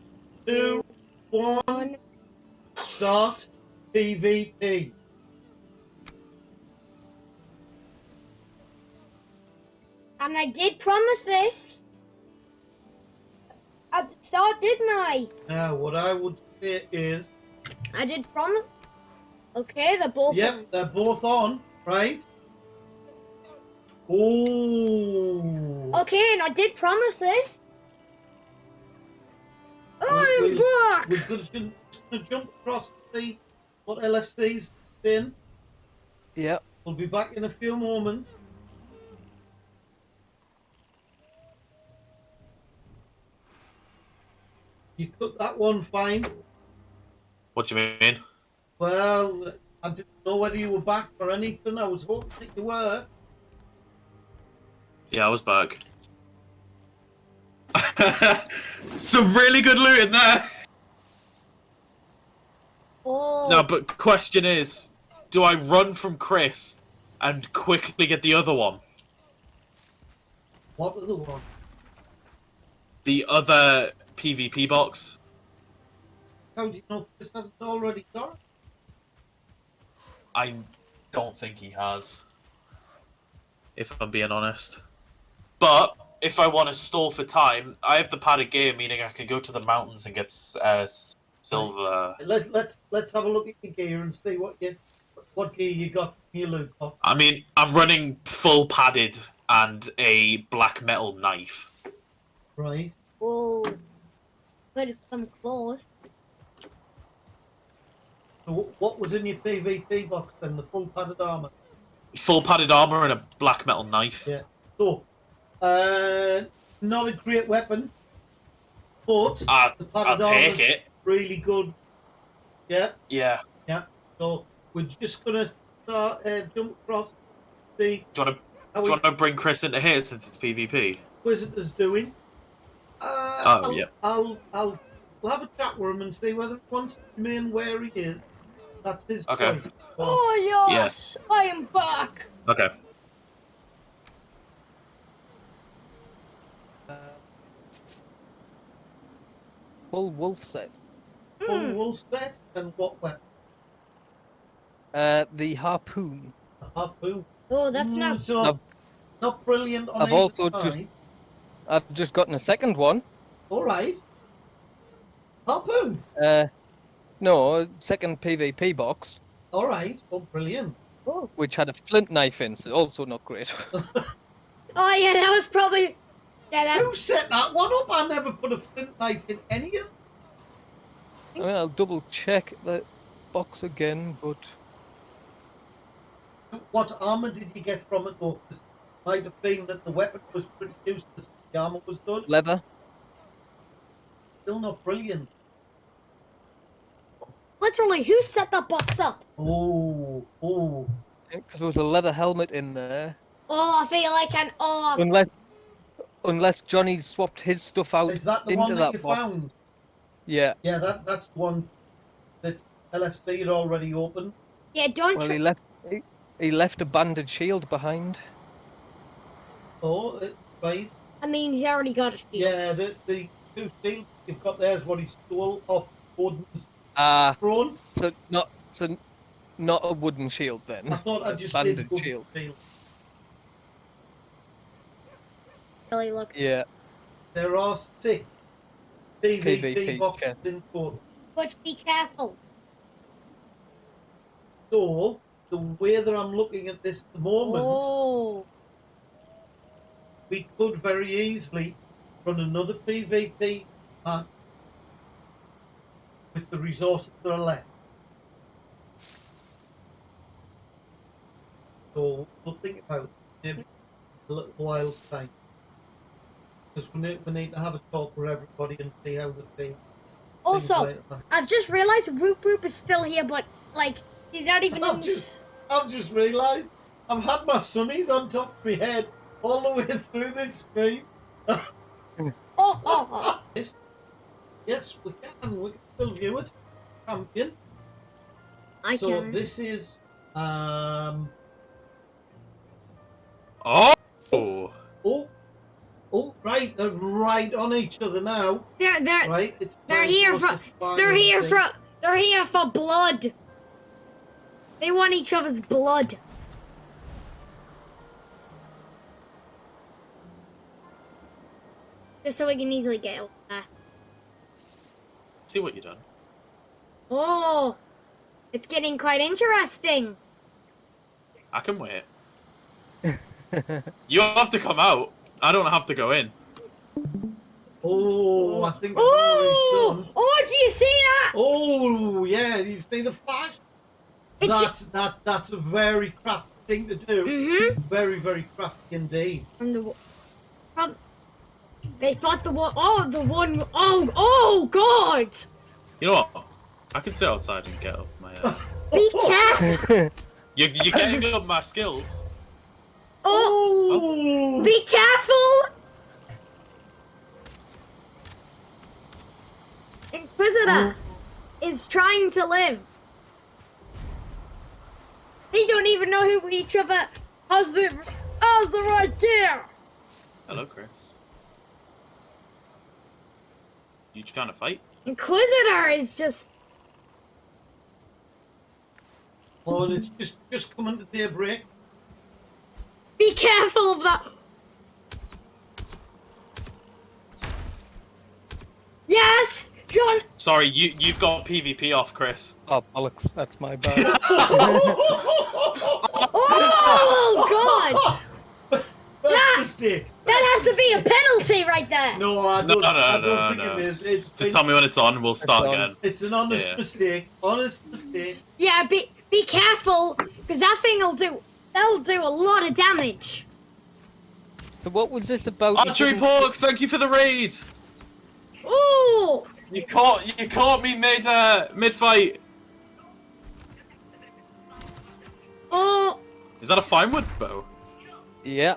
2, 1. one. Start PvP. And I did promise this at the start, didn't I? Now, what I would say is, I did promise. Okay, they're both. yep, they're both on, right? Oh. Okay, and I did promise this. I'm We're back. gonna jump across to see what LFC's in. Yeah. We'll be back in a few moments. You cut that one fine. What do you mean? Well, I didn't know whether you were back or anything. I was hoping that you were. Yeah, I was back. Some really good loot in there. Oh. No, but question is, do I run from Chris and quickly get the other one? What other one? The other PvP box? How do you know Chris hasn't already got it? I don't think he has. If I'm being honest. But if I want to stall for time, I have the padded gear, meaning I can go to the mountains and get silver. Let's have a look at your gear and see what gear you got from your loot box. I mean, I'm running full padded and a black metal knife. Right. Whoa. Better come close. So what was in your PvP box then? The full padded armor. Full padded armor and a black metal knife. Yeah. So, not a great weapon, but the I'll padded take armor's it. really good. Yeah. Yeah. Yeah. So we're just gonna start jump across. See Do you want to bring Chris into here since it's PvP? Wizard's doing. Yeah. I'll have a chat with him and see whether he wants to remain where he is. That's his Okay. choice. Oh Yes. I am back. Okay. Full wolf set. Full wolf set and what weapon? The harpoon. A harpoon. Oh, that's not. So not brilliant on I've either also side. I've just gotten a second one. All right. Harpoon. No, second PvP box, All right. Oh, brilliant. Oh. which had a flint knife in, so also not great. Oh yeah, that was probably. Yeah, that. Who set that one up? I never put a flint knife in any of them. I mean, I'll double check the box again, but What armor did you get from it, though? 'Cause it might have been that the weapon was pretty useless, but the armor was good. leather. Still not brilliant. Literally, who set that box up? Oh. Because there was a leather helmet in there. Oh, I feel like an. Oh, Unless Johnny swapped his stuff out Is that the into one that you box. found? Yeah. Yeah, that's the one that LFC had already opened. yeah, don't. Well, he left a banded shield behind. Oh, right. I mean, he's already got a shield. Yeah, the two shields you've got there is what he stole off Odin's throne. So not a wooden shield then. I thought I A just banded did good shield. shield. Really look. Yeah. There are 6 PvP PvP boxes chests. in total. But be careful. So, the way that I'm looking at this at the moment, Oh. we could very easily run another PvP match with the resources that are left. So, we'll think about it maybe a little while's time. Because we need to have a talk with everybody and see how they feel. Also, I've just realized Whoop Whoop is still here, but like he's not even. I've just realised I've had my sunnies on top of my head all the way through this screen. Oh. Yes, we can. We can still view it. Champion. I So can. this is Oh. oh right, they're right on each other now. They're Right, it's they're time here for us for to find they're here everything. for they're here for blood. They want each other's blood. Just so we can easily get over there. See what you done. Oh, it's getting quite interesting. I can wait. You have to come out. I don't have to go in. Oh, I think I've Oh, already done. oh, do you see that? Oh yeah, you see the flash? It's That's a very crafty thing to do. Mhm. Very, very crafty indeed. From they thought the one. Oh, the one. Oh God! You know what? I can sit outside and get up my. Be careful! You're getting up my skills. Oh, be careful! Inquisitor is trying to live. don't even know who each other has the right gear. Hello, Chris. You trying to fight? Inquisitor is just. Oh, and it's just coming to daybreak. Be careful of that. Yes, John. Sorry, you've got PvP off, Chris. Oh, bollocks, that's my bad. Oh God! That's a mistake. That has to be a penalty right there. No, I don't, I don't think no. it is. It's Just tell me when it's on, we'll start on. again. It's an honest Yeah. mistake. Honest mistake. Yeah, be careful, because that thing'll do. That'll do a lot of damage. So what was this about? Archery Pork, thank you for the raid! Ooh! You caught me mid fight. Oh, Is that a fine wood bow? Yeah.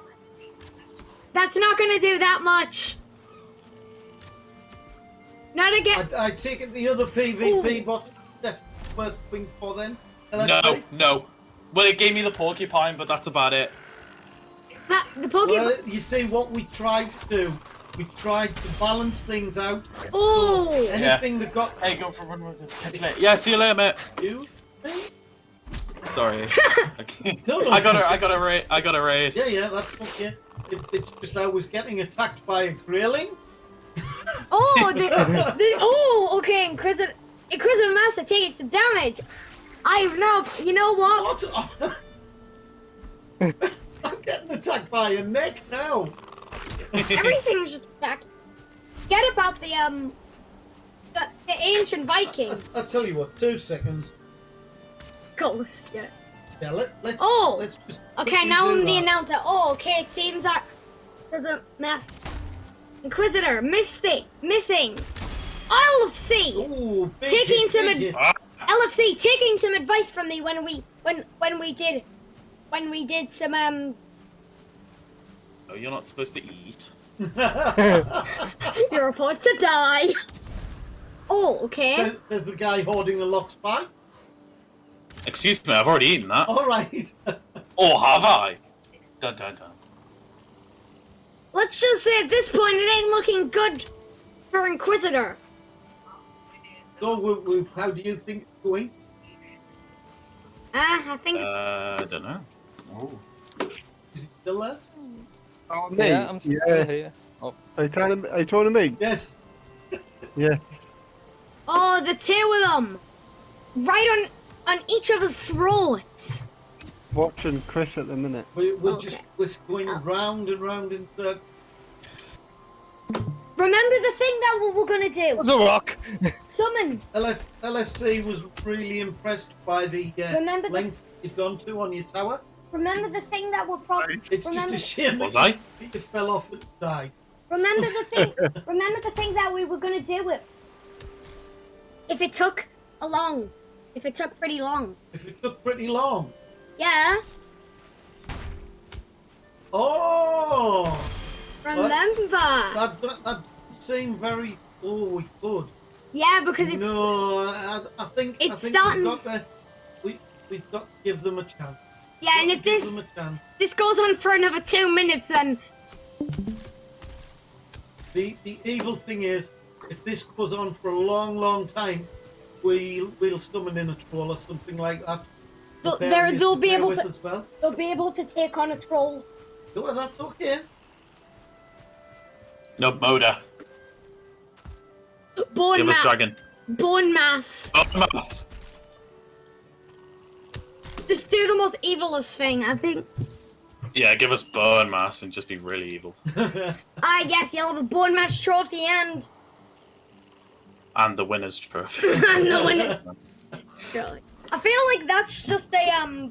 that's not gonna do that much. Not again. I take it the other PvP box that's worth going for then. No. Well, it gave me the porcupine, but that's about it. The Pokemon. Well, you see what we tried to do. We tried to balance things out. Oh. So anything that got Hey, go for a run. Catch you later. Yeah, see you later, mate. you. Me? Sorry. No. I got a raid. Yeah, that's okay. It's just I was getting attacked by a grayling. Oh, okay. Inquisitor Master taking some damage. You know what? What? I'm getting attacked by a neck now. Everything's just back. Forget about the ancient Viking I'll tell you what. 2 seconds. ghost. Yeah. Yeah, let's. Oh. Let's just. Okay, quickly now do I'm the that. announcer. Oh, okay. It seems that there's a Inquisitor missing. LFC Ooh, big taking hit, some big hit. LFC taking some advice from me when we did some Oh, you're not supposed to eat. You're supposed to die. Oh, okay. Says the guy holding a lock spy. Excuse me, I've already eaten that. All right. Or have I? Dun dun dun. Let's just say at this point it ain't looking good for Inquisitor. So, how do you think it's going? I think I don't know. Oh. Is it still there? Oh, me? Yeah, I'm still Yeah. here. Oh, Are you talking to me? Yes. Yeah. oh, the two of them, right on each of his throats. Watching Chris at the minute. We're Okay. we're going round and round in circles. Remember the thing that we were gonna do? there's a rock. Summon. LFC was really impressed by the Remember the- length you'd gone to on your tower. Remember the thing that we're probably. It's Remember, just a shame Was that I? you fell off and died. remember the thing. Remember the thing that we were gonna do it. If it took pretty long. If it took pretty long. Yeah. Oh! Remember. That seemed very. Oh, we could. Yeah, because it's. No, I think It's we've starting- got to. We've got to give them a chance. Yeah, and if Give this them a chance. this goes on for another 2 minutes, then The evil thing is, if this goes on for a long time, we'll summon in a troll or something like that. they'll be able with to as well. they'll be able to take on a troll. Oh, that's okay. No, Moda. Bone Give us mass. dragon. Bone mass. Oh, mass. Just do the most evilest thing. I think. Yeah, give us burn mass and just be really evil. I guess you'll have a bone mass trophy and And the winner's trophy. and the winner. Really. I feel like that's just a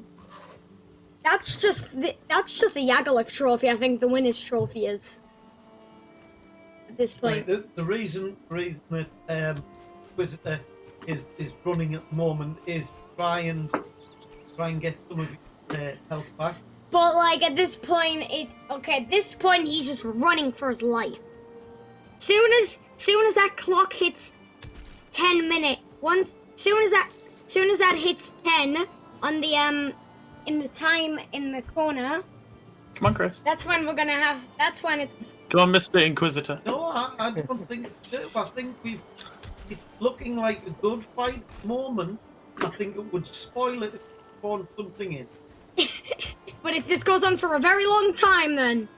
That's just a Yagalift trophy. I think the winner's trophy is. At this point. Right, the reason that Inquisitor is running at the moment is try and get some of his health back. But like at this point, at this point he's just running for his life. Soon as that clock hits 10 minutes, soon as that hits 10 on the in the time in the corner, Come on, Chris. that's when we're gonna have. That's when it's. Come on, Mr. Inquisitor. No, I don't think. I think it's looking like a good fight at the moment. I think it would spoil it if you spawned something in. But if this goes on for a very long time, then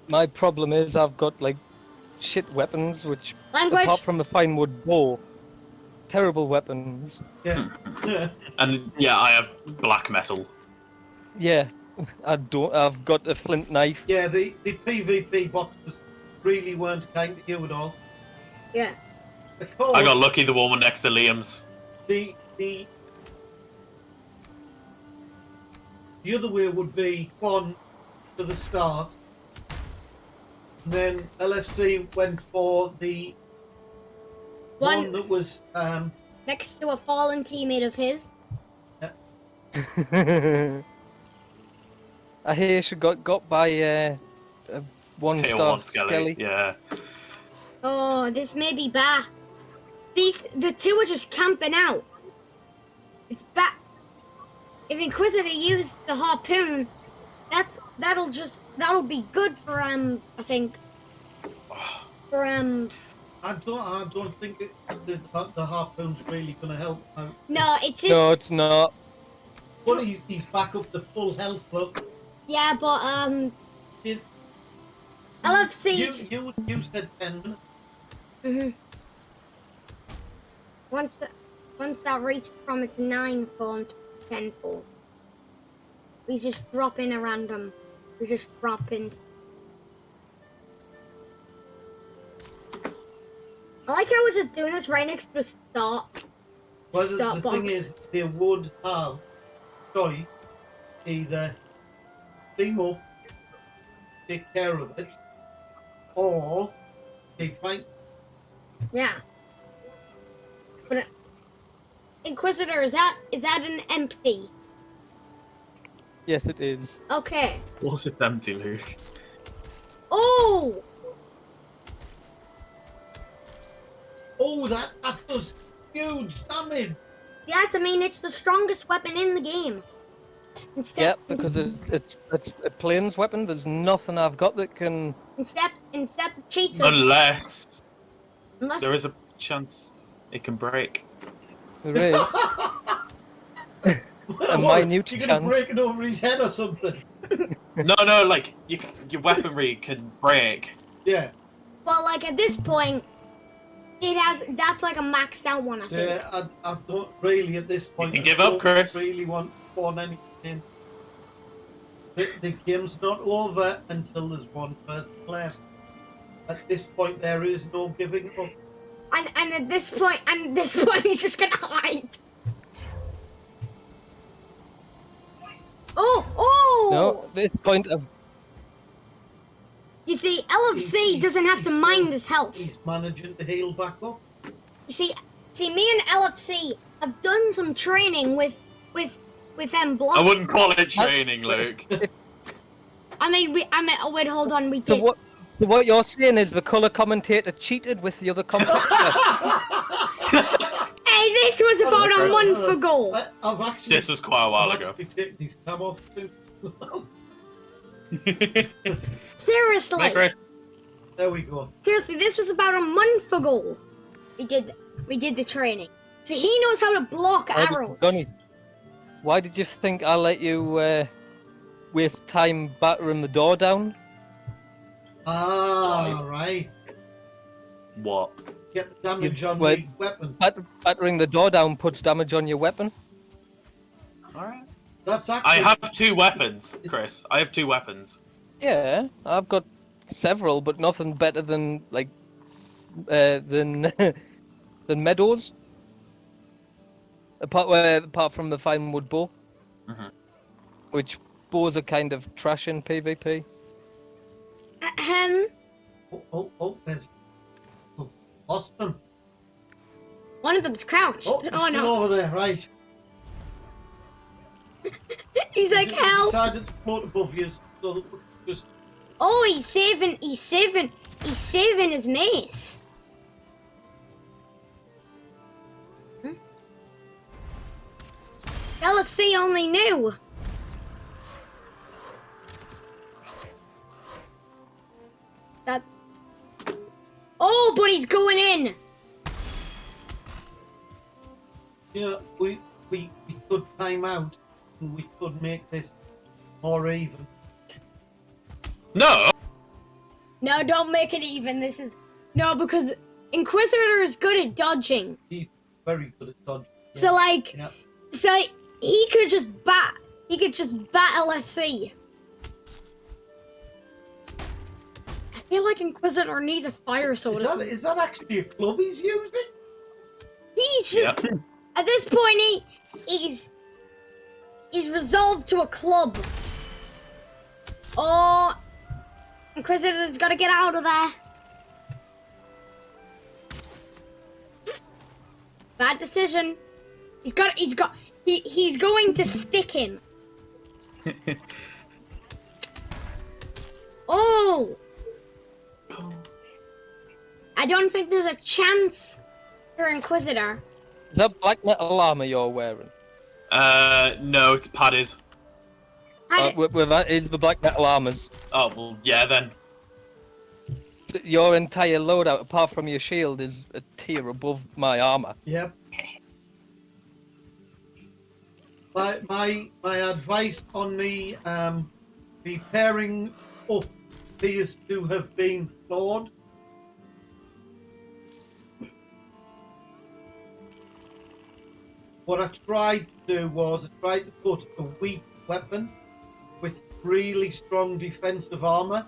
My problem is I've got like shit weapons, which language. apart from the fine wood bow, terrible weapons. Yes. And yeah, I have black metal. Yeah, I've got a flint knife. Yeah, the PvP boxes really weren't kind to you at all. Yeah. Of course, I got lucky the one next to Liam's. the other way would be one to the start, and then LFC went for the one that was Next to a fallen teammate of his. I hear she got by a Tier 1-star 1 skelly. skelly. Yeah. Oh, this may be bad. The two are just camping out. It's bad. If Inquisitor used the harpoon, that'll be good for I think. For I don't think the harpoon's really going to help out. No, it's just No, it's not. But he's back up to full health, look. yeah, but It- LFC. You said 10 minutes. Mhm. Once that reaches from its 9 form to 10 form, we just drop in a random. We just drop in. I like how we're just doing this right next to a start. Well, Start the thing box. is, they would have choice either team up, take care of it, or take fight. Yeah. But Inquisitor, is that an empty? Yes, it is. Okay. What's it empty, Luke? Oh, Oh, that does huge damage. yes. I mean, it's the strongest weapon in the game. Instead, Yep, because it's a plains weapon. There's nothing I've got that can. instead the cheats are Unless unless there is a chance it can break. There is. A What, minute you're gonna chance. break it over his head or something. No, like your weaponry can break. Yeah. well, like at this point, that's like a maxed out one. I So think. I don't really at this point. can I give up, don't Chris. Really want to spawn anything. The game's not over until there's one person left. At this point, there is no giving up. And at this point, he's just gonna hide. Oh! No, at this point, You see, LFC He's- doesn't have to he's mind still- his health. He's managing to heal back up. You see, me and LFC have done some training with block. I wouldn't call it training, Luke. oh wait, hold on, we so did. what you're saying is the colour commentator cheated with the other commentator. Hey, this was about a month ago. I've actually. This was quite a while I've ago. actually taken his cam off too. as well. Seriously, Hey, Chris. There we go. seriously, this was about a month ago. We did the training, so he knows how to block arrows. Why did you think I let you waste time battering the door down? Ah, right. What? Get the damage You- on well- the weapon. Battering the door down puts damage on your weapon. Alright. That's actually. I have 2 weapons, Chris. I have 2 weapons. Yeah, I've got several, but nothing better than than meadows. Apart from the fine wood bow, Mhm. which bows are kind of trash in PvP. There's. Oh, lost them. One of them's crouched. Oh, they're Oh still no, over there, right. he's like He help. decided to float above you, so that we just. Oh, he's saving his mace. LFC only knew. That. Oh, but he's going in. You know, we could time out and we could make this more even. No! No, don't make it even. This is no, because Inquisitor is good at dodging. He's very good at dodging. So like, Yeah. so he could just bat. He could just bat LFC. I feel like Inquisitor needs a fire sword. Is that actually a club he's using? He's just, Yeah. at this point he's resolved to a club. Oh, Inquisitor's got to get out of there. Bad decision. He's going to stick him. Oh! I don't think there's a chance for Inquisitor. Is that black metal armor you're wearing? No, it's padded. Well, that is the black metal armors. Oh, well, yeah, then. Your entire loadout, apart from your shield, is a tier above my armor. Yep. My advice on the pairing up appears to have been flawed. What I tried to do was I tried to put a weak weapon with really strong defensive armor.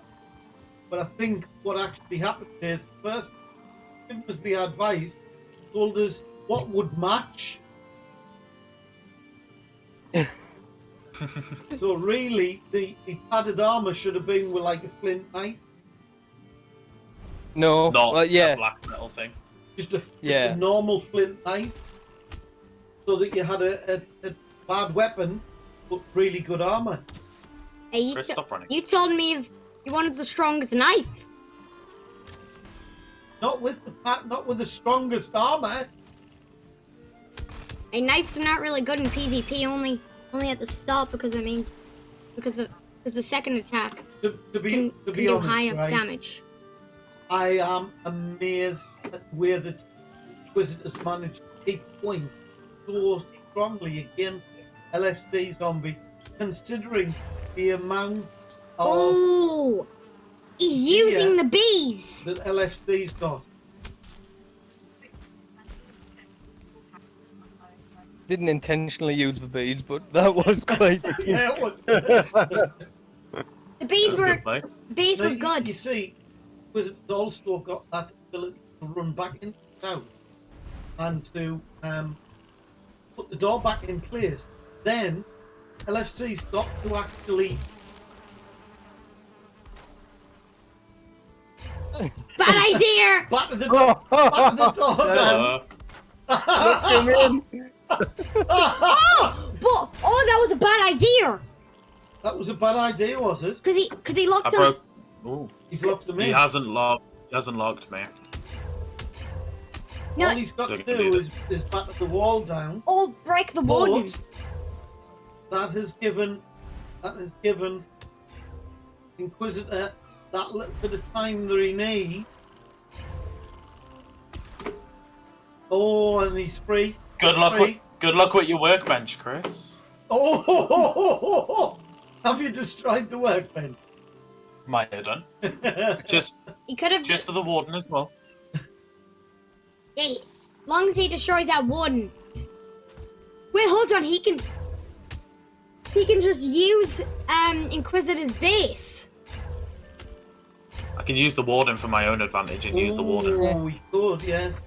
But I think what actually happened is the person who gave us the advice told us what would match. So really, the padded armor should have been with like a flint knife, No, Not well, yeah, a black metal thing. just a Yeah. normal flint knife, so that you had a bad weapon but really good armor. Hey, Chris, stop running. you told me if you wanted the strongest knife. Not with the strongest armor. Hey, knives are not really good in PvP. Only at the start because the second attack To be can do honest, higher right, damage. I am amazed at where the Inquisitors managed to keep going so strongly against LFC Zombie, considering the amount of Oh, he's using the bees. that LFC's got. didn't intentionally use the bees, but that was quite. Yeah, what? The bees That was were good, mate. bees were You good. see, Inquisitors also got that ability to run back into town and to put the door back in place. Then LFC's got to actually Bad idea. batter the door down. Uh, Oh, that was a bad idea. That was a bad idea, was it? Cause he locked I him. broke. Ooh. He's locked them in. He hasn't locked me. No, All he's got to So you can do do is batter the wall down. oh, break the warden. But that has given Inquisitor that little bit of time that he needs. Oh, and he's free. Good luck. Free. Good luck with your workbench, Chris. Oh, have you destroyed the workbench? Might have done. Just He could have for the warden as well. Yeah, long as he destroys that warden. Wait, hold on. He can just use Inquisitor's base. I can use the warden for my own advantage and use the warden. Oh, we could, yes.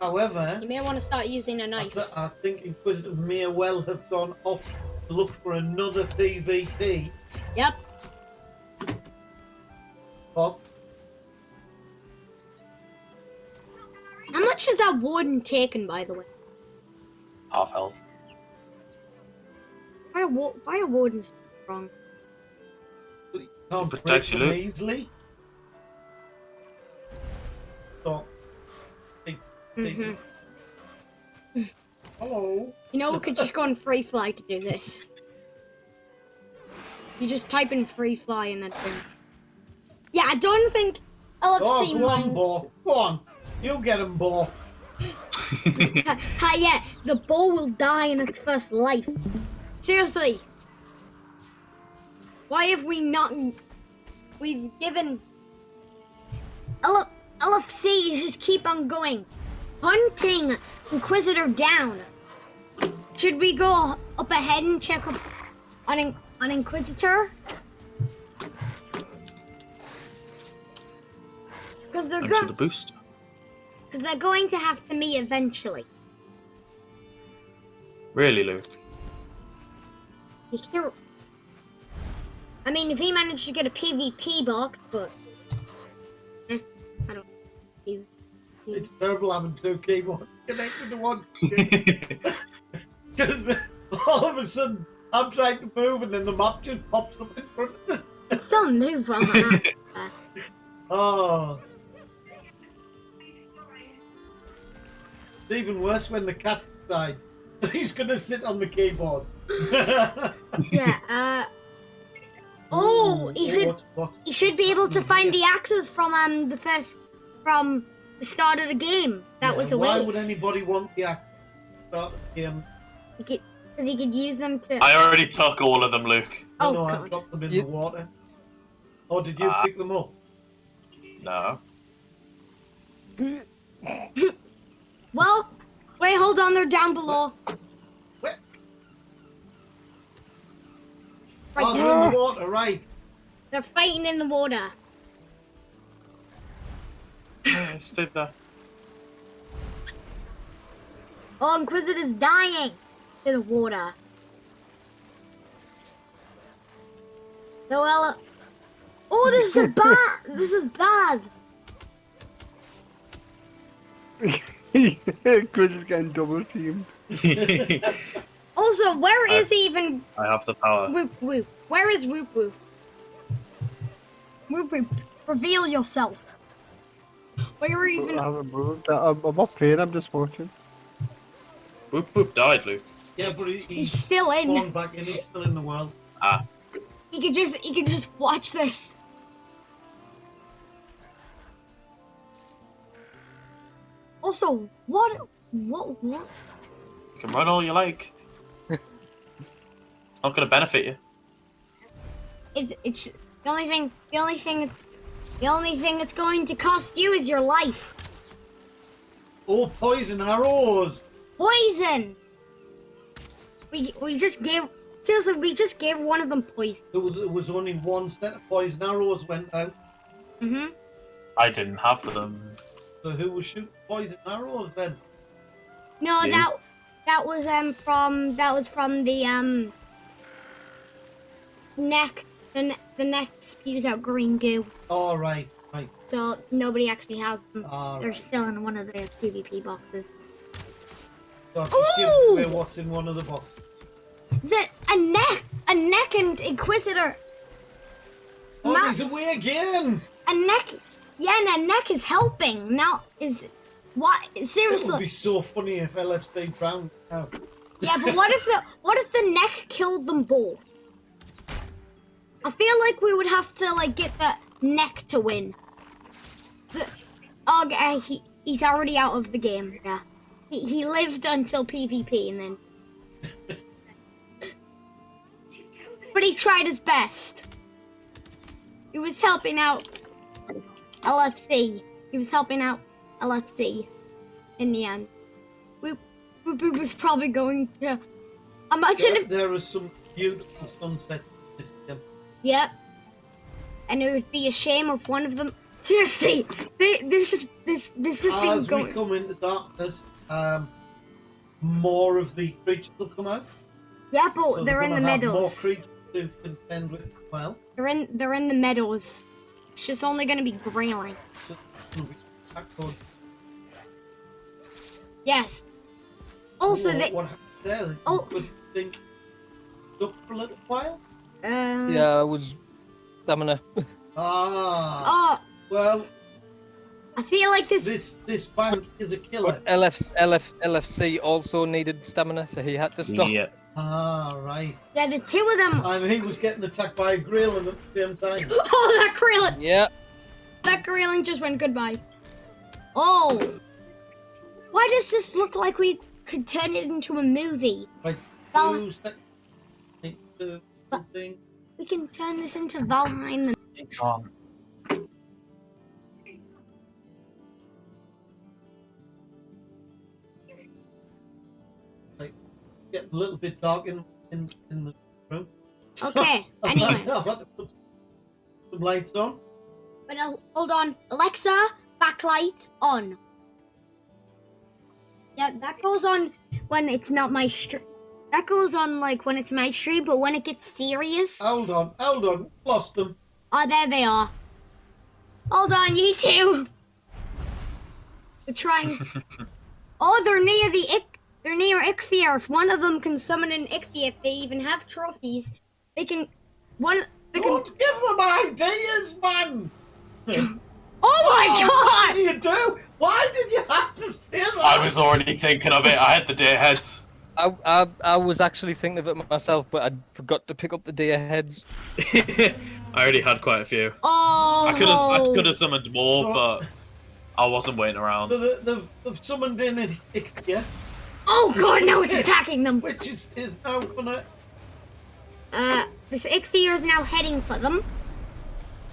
However, You may want to start using a I, knife. I think Inquisitor may well have gone off to look for another PvP. Yep. Bob, How much is that warden taken, by the way? Half health. Why are wardens wrong? can't protect break you, them Luke. easily. So, big, Mhm. Hello. You know, we could just go on free fly to do this. You just type in free fly and then boom. Yeah, I don't think LFC Go on, minds. Bo. Go on. You get him, Bo. Yeah, the ball will die in its first life. Seriously. Why have we not... We've given... LFC just keep on going. Hunting Inquisitor down. Should we go up ahead and check up on Inquisitor? Because they're Thanks for the boost. Because they're going to have to meet eventually. Really, Luke? You sure? I mean, if he managed to get a PvP box, but I don't. It's terrible having two keyboards connected to one. Because all of a sudden, I'm trying to move and then the map just pops up in front of us. It's still move on that. Oh. It's even worse when the cat decides he's going to sit on the keyboard. Yeah. Oh, he should be able to find the axes from the start of the game. That was a waste. Why would anybody want the axe to start the game? Because he could use them to. I already took all of them, Luke. Oh, No, I God. dropped them in the water. Or did you pick them up? No. Well, wait, hold on. They're down below. Where? Right Oh, there. they're in the water, right. They're fighting in the water. Stay there. Oh, Inquisitor's dying to the water. So, well, oh, this is bad. This is bad. Chris is getting double teamed. Also, where is even I have the power. Whoop Whoop? Where is Whoop Whoop? Whoop Whoop, reveal yourself. Where are you even? I haven't moved. I'm not playing, I'm just watching. Whoop whoop died, Luke. Yeah, but He's still in. spawned back in. He's still in the world. Ah. You could just watch this. Also, what? You can run all you like. It's not going to benefit you. It's the only thing it's going to cost you is your life. Oh, poison arrows! Poison. We just gave one of them poison. There was only one set of poison arrows went out. Mhm. I didn't have them. So who was shooting poison arrows then? No, You? that was from the neck. The neck spews out green goo, Oh, right. so nobody actually has them. All They're right. still in one of the PvP boxes. So I Ooh! can give away what's in one of the boxes. A neck and Inquisitor. Oh, Ma- he's away again! A neck. Yeah, and a neck is helping now. Is what? It would Seriously. be so funny if LFC drowned out. Yeah, but what if the neck killed them both? I feel like we would have to get the neck to win. He's already out of the game. Yeah, he lived until PvP and then. But he tried his best. He was helping out LFC. He was helping out LFC in the end. We was probably going to imagine if. There is some beautiful sunset in this game. Yep. And it would be a shame if one of them. Seriously, this has been As we going. come into darkness, more of the creatures will come out. Yeah, but So they're in the gonna have meadows. More creatures to contend with as well. They're in the meadows. It's just only going to be Greylings. So it'll be backwards. Yes. Also, What happened there? Oh. Was you think up for a little while? Yeah, I was. I'm gonna. Ah. Oh, Well, I feel like this. This bank is a killer. But LFC also needed stamina, so he had to stop. Yeah. Ah, right. Yeah, the two of them. I mean, he was getting attacked by a gremlin at the same time. Oh, that gremlin! Yeah. That gremlin just went goodbye. Oh. Why does this look like we could turn it into a movie? Right. Val- Two seconds. Thing. We can turn this into Valheim. You can't. Like, get a little bit dark in the room. Okay, anyways. I've had to put some lights on. But hold on. Alexa, backlight on. Yeah, that goes on when it's not my stream. That goes on like when it's my stream, but when it gets serious. Hold on. Lost them. Oh, there they are. Hold on, you two. They're trying. Oh, they're near they're near Ichthir. If one of them can summon an Ichthir, if they even have trophies, they can. Don't give them ideas, man. Oh my What god! do you do? Why did you have to say that? I was already thinking of it. I had the deer heads. I was actually thinking of it myself, but I forgot to pick up the deer heads. I already had quite a few. Oh. I could have summoned more, but I wasn't waiting around. So they've summoned in an Ichthir, Oh god, now it's attacking them. which is now gonna. This Ichthir is now heading for them.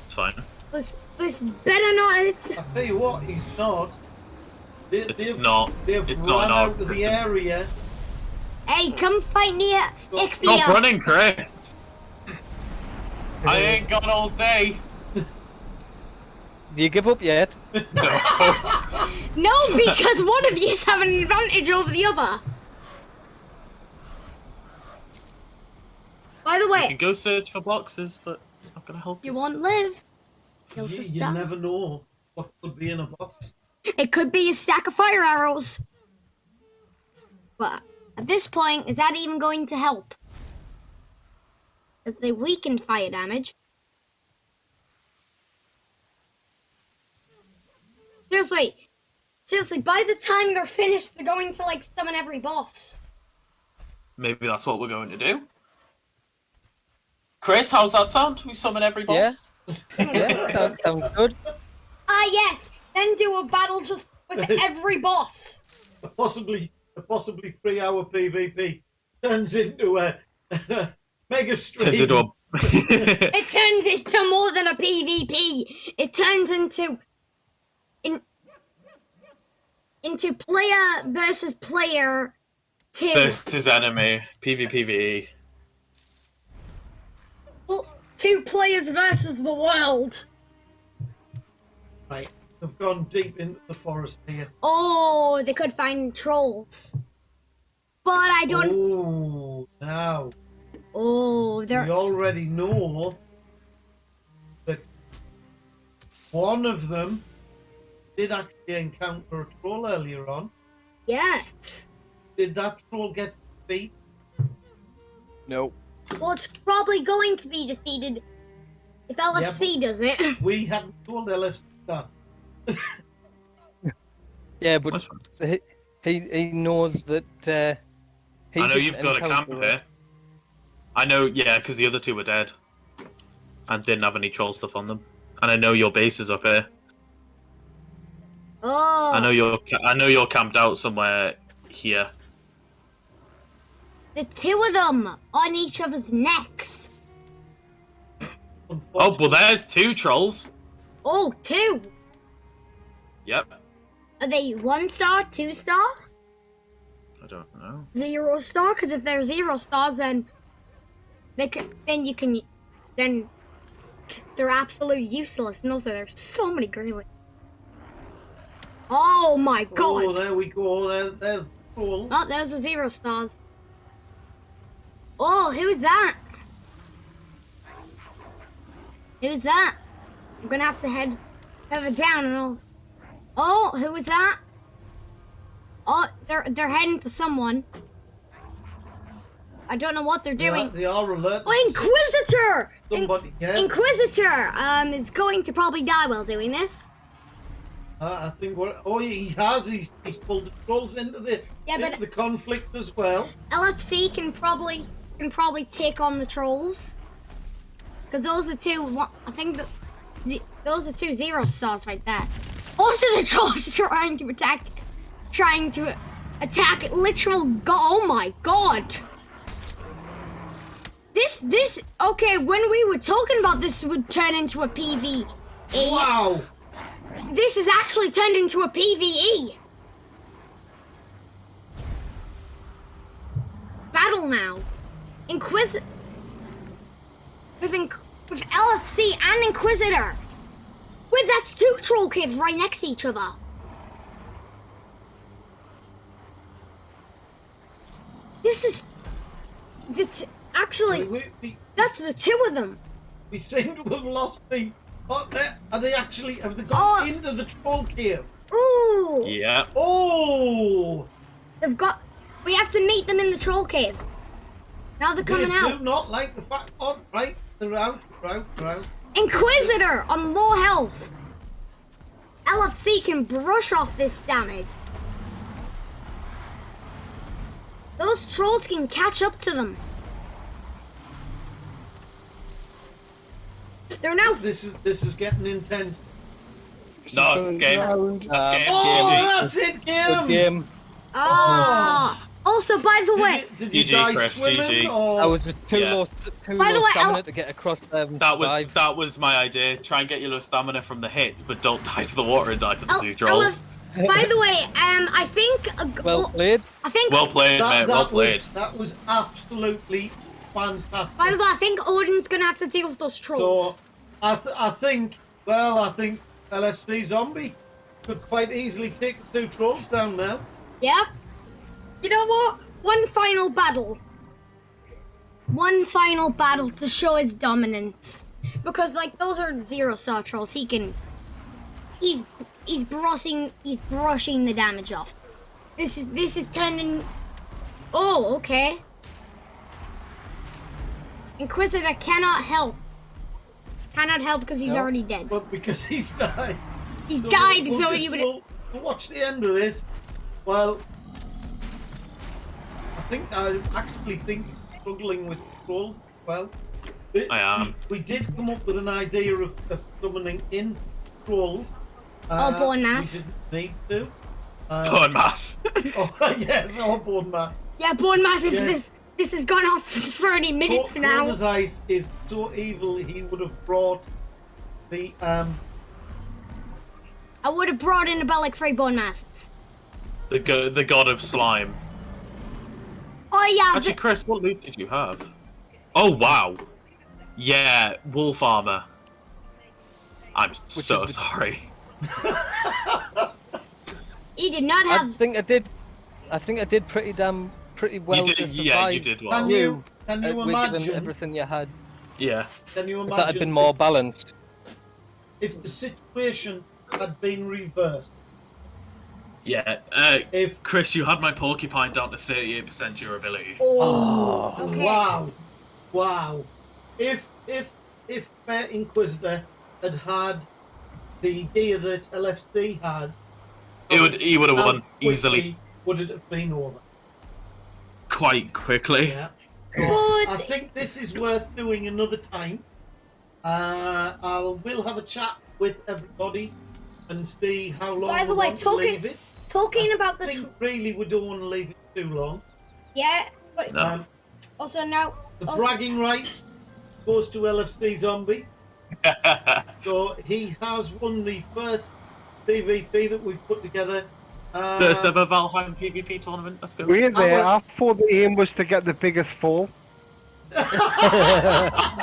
It's fine. This better not. I tell you what, he's not. It's not. They've It's run not in our out of the distance. area. Hey, come fight near Stop Ichthir. running, Chris. I ain't gone all day. Do you give up yet? No. No, because one of yous have an advantage over the other. By the You can way, go search for boxes, but it's not gonna help you you. won't live. You'll just You die. never know what could be in a box. It could be a stack of fire arrows. But at this point, is that even going to help? If they weaken fire damage. Seriously, by the time they're finished, they're going to like summon every boss. Maybe that's what we're going to do. Chris, how's that sound? We summon every Yeah. boss? Yeah, sounds good. Ah, yes. Then do a battle just with every boss. Possibly 3-hour PvP turns into a mega stream. Turns into a... It turns into more than a PvP. It turns into player versus player 2. versus enemy. PvPvE. Well, 2 players versus the world. Right, they've gone deep into the forest here. Oh, they could find trolls. But I don't. Oh, now Oh, we they're. already know that one of them did actually encounter a troll earlier on. Yes. Did that troll get beat? No. Well, it's probably going to be defeated if LFC does it. We hadn't told LFC that. Yeah, That's but fine. he knows that. He I know didn't you've got a camp encounter it. here. I know, yeah, because the other two were dead. And didn't have any troll stuff on them. And I know your base is up here. Oh. I know you're camped out somewhere here. The 2 of them on each other's necks. Oh, well, there's 2 trolls. Oh, 2. Yep. Are they 1 star, 2 star, I don't know. 0 star? Because if they're 0 stars, then they're absolute useless. And also, there's so many greenlings. Oh my god! Oh, there we go. There's the troll. Oh, there's the 0 stars. Oh, who's that? Who's that? I'm gonna have to head further down and all. Oh, who was that? Oh, they're heading for someone. I don't know what they're doing. They are alert. Oh, Inquisitor! Somebody, yeah. Inquisitor is going to probably die while doing this. I think what. Oh, he has. He's pulled the trolls into the the conflict as well. LFC can probably take on the trolls. Because those are two. I think those are 2 0 stars right there. Also, the trolls trying to attack literal. Oh my god! This. Okay, when we were talking about this would turn into a PvE. Wow! This has actually turned into a PvE battle now. With LFC and Inquisitor. Wait, that's 2 troll kids right next to each other. This is actually that's the 2 of them. We seem to have lost the. Are they actually? Have they gone into the troll cave? Ooh. Yeah. Oh. They've got. We have to meet them in the troll cave. Now they're coming out. They do not like the fact. Oh, right. They're out. Inquisitor on low health. LFC can brush off this damage. Those trolls can catch up to them. They're now. This is getting intense. No, it's game. That's game. Oh, GG. that's it, Good game. game. Also, by the way, Did you GG, die Chris, swimming? GG. Or... I was just too Yeah. low By the way, stamina to get across there. And survive. That was my idea. Try and get your low stamina from the hits, but don't die to the water and die to the Oh, 2 trolls. by the way, I think. Well played. I think. Well played, mate. Well played. That was absolutely fantastic. By the way, I think Odin's gonna have to deal with those trolls. So, I think LFC Zombie could quite easily take the 2 trolls down now. Yeah. You know what? One final battle to show his dominance. Because like those are 0-star trolls. He's brushing the damage off. This is turning. Oh, okay. Inquisitor cannot help. Cannot help because he's already dead. But because he's died. He's died, so we'll he would. We'll watch the end of this. Well, I actually think he's struggling with trolls. Well, I am. We did come up with an idea of summoning in trolls. Bone mass. We didn't need to. Bone mass. Oh yes, bone mass. Yeah, bone mass. Yes. This has gone off for 30 minutes now. Corona's Ice is so evil. He would have brought the I would have brought in about like 3 bone masses. The god of slime. Oh yeah. Actually, Chris, what loot did you have? Oh wow. Yeah, wolf armor. I'm so sorry. He did not have. I think I did pretty well. You did, to yeah, survive. you did well. Can you Given imagine? everything you had? Yeah. Can you If that had imagine been more balanced. if the situation had been reversed? Yeah. If Chris, you had my porcupine down to 38% durability. Okay. Wow. If Inquisitor had the gear that LFC had, He would have how won easily, quickly would it have been over? quite quickly. Yeah. But I think this is worth doing another time. We'll have a chat with everybody and see how long By the we way, want to leave it. talking about I the think really we don't want to leave it too long. yeah, but No. also now The also, bragging rights goes to LFC Zombie. So he has won the first PvP that we've put together. First ever Valheim PVP tournament. Let's go. Wait there, I thought the aim was to get the biggest fall.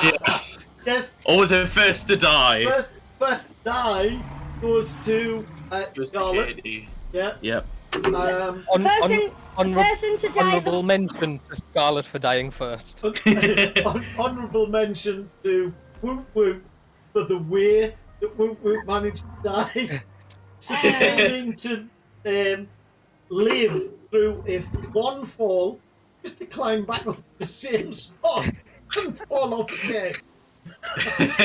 Yes. Yes, Always a first to die. first die goes to First to Scarlet. Katie. Yeah. Yep. person to die. Honourable mention to Scarlet for dying first. Honourable mention to Whoop Whoop for the way that Whoop Whoop managed to die, succeeding to live through one fall, just to climb back up the same spot and fall off again.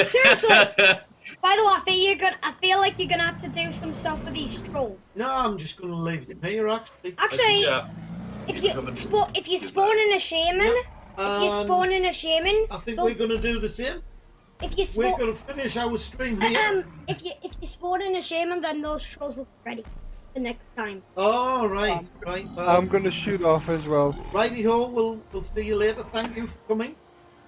Seriously. By the way, I feel like you're gonna have to do some stuff with these trolls. No, I'm just going to leave them here, actually. Actually, Yeah. if you spawn in a shaman, if you spawn in a shaman, I think we're going to do the same. if you We're spawn going to finish our stream here. if you spawn in a shaman, then those trolls will be ready the next time. Oh, right. Well, I'm going to shoot off as well. righty-ho, we'll see you later. Thank you for coming.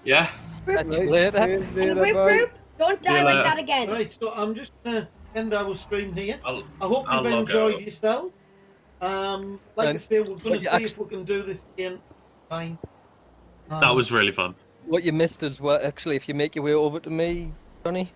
Yeah. Catch you later. And group, don't die you like later. that again. Right, so I'm just going to end our stream here. I'll I hope you've log enjoyed out. yourself. Like I And say, we're going what to you see if we can do this again. Fine. That was really fun. What you missed is what actually, if you make your way over to me, Johnny,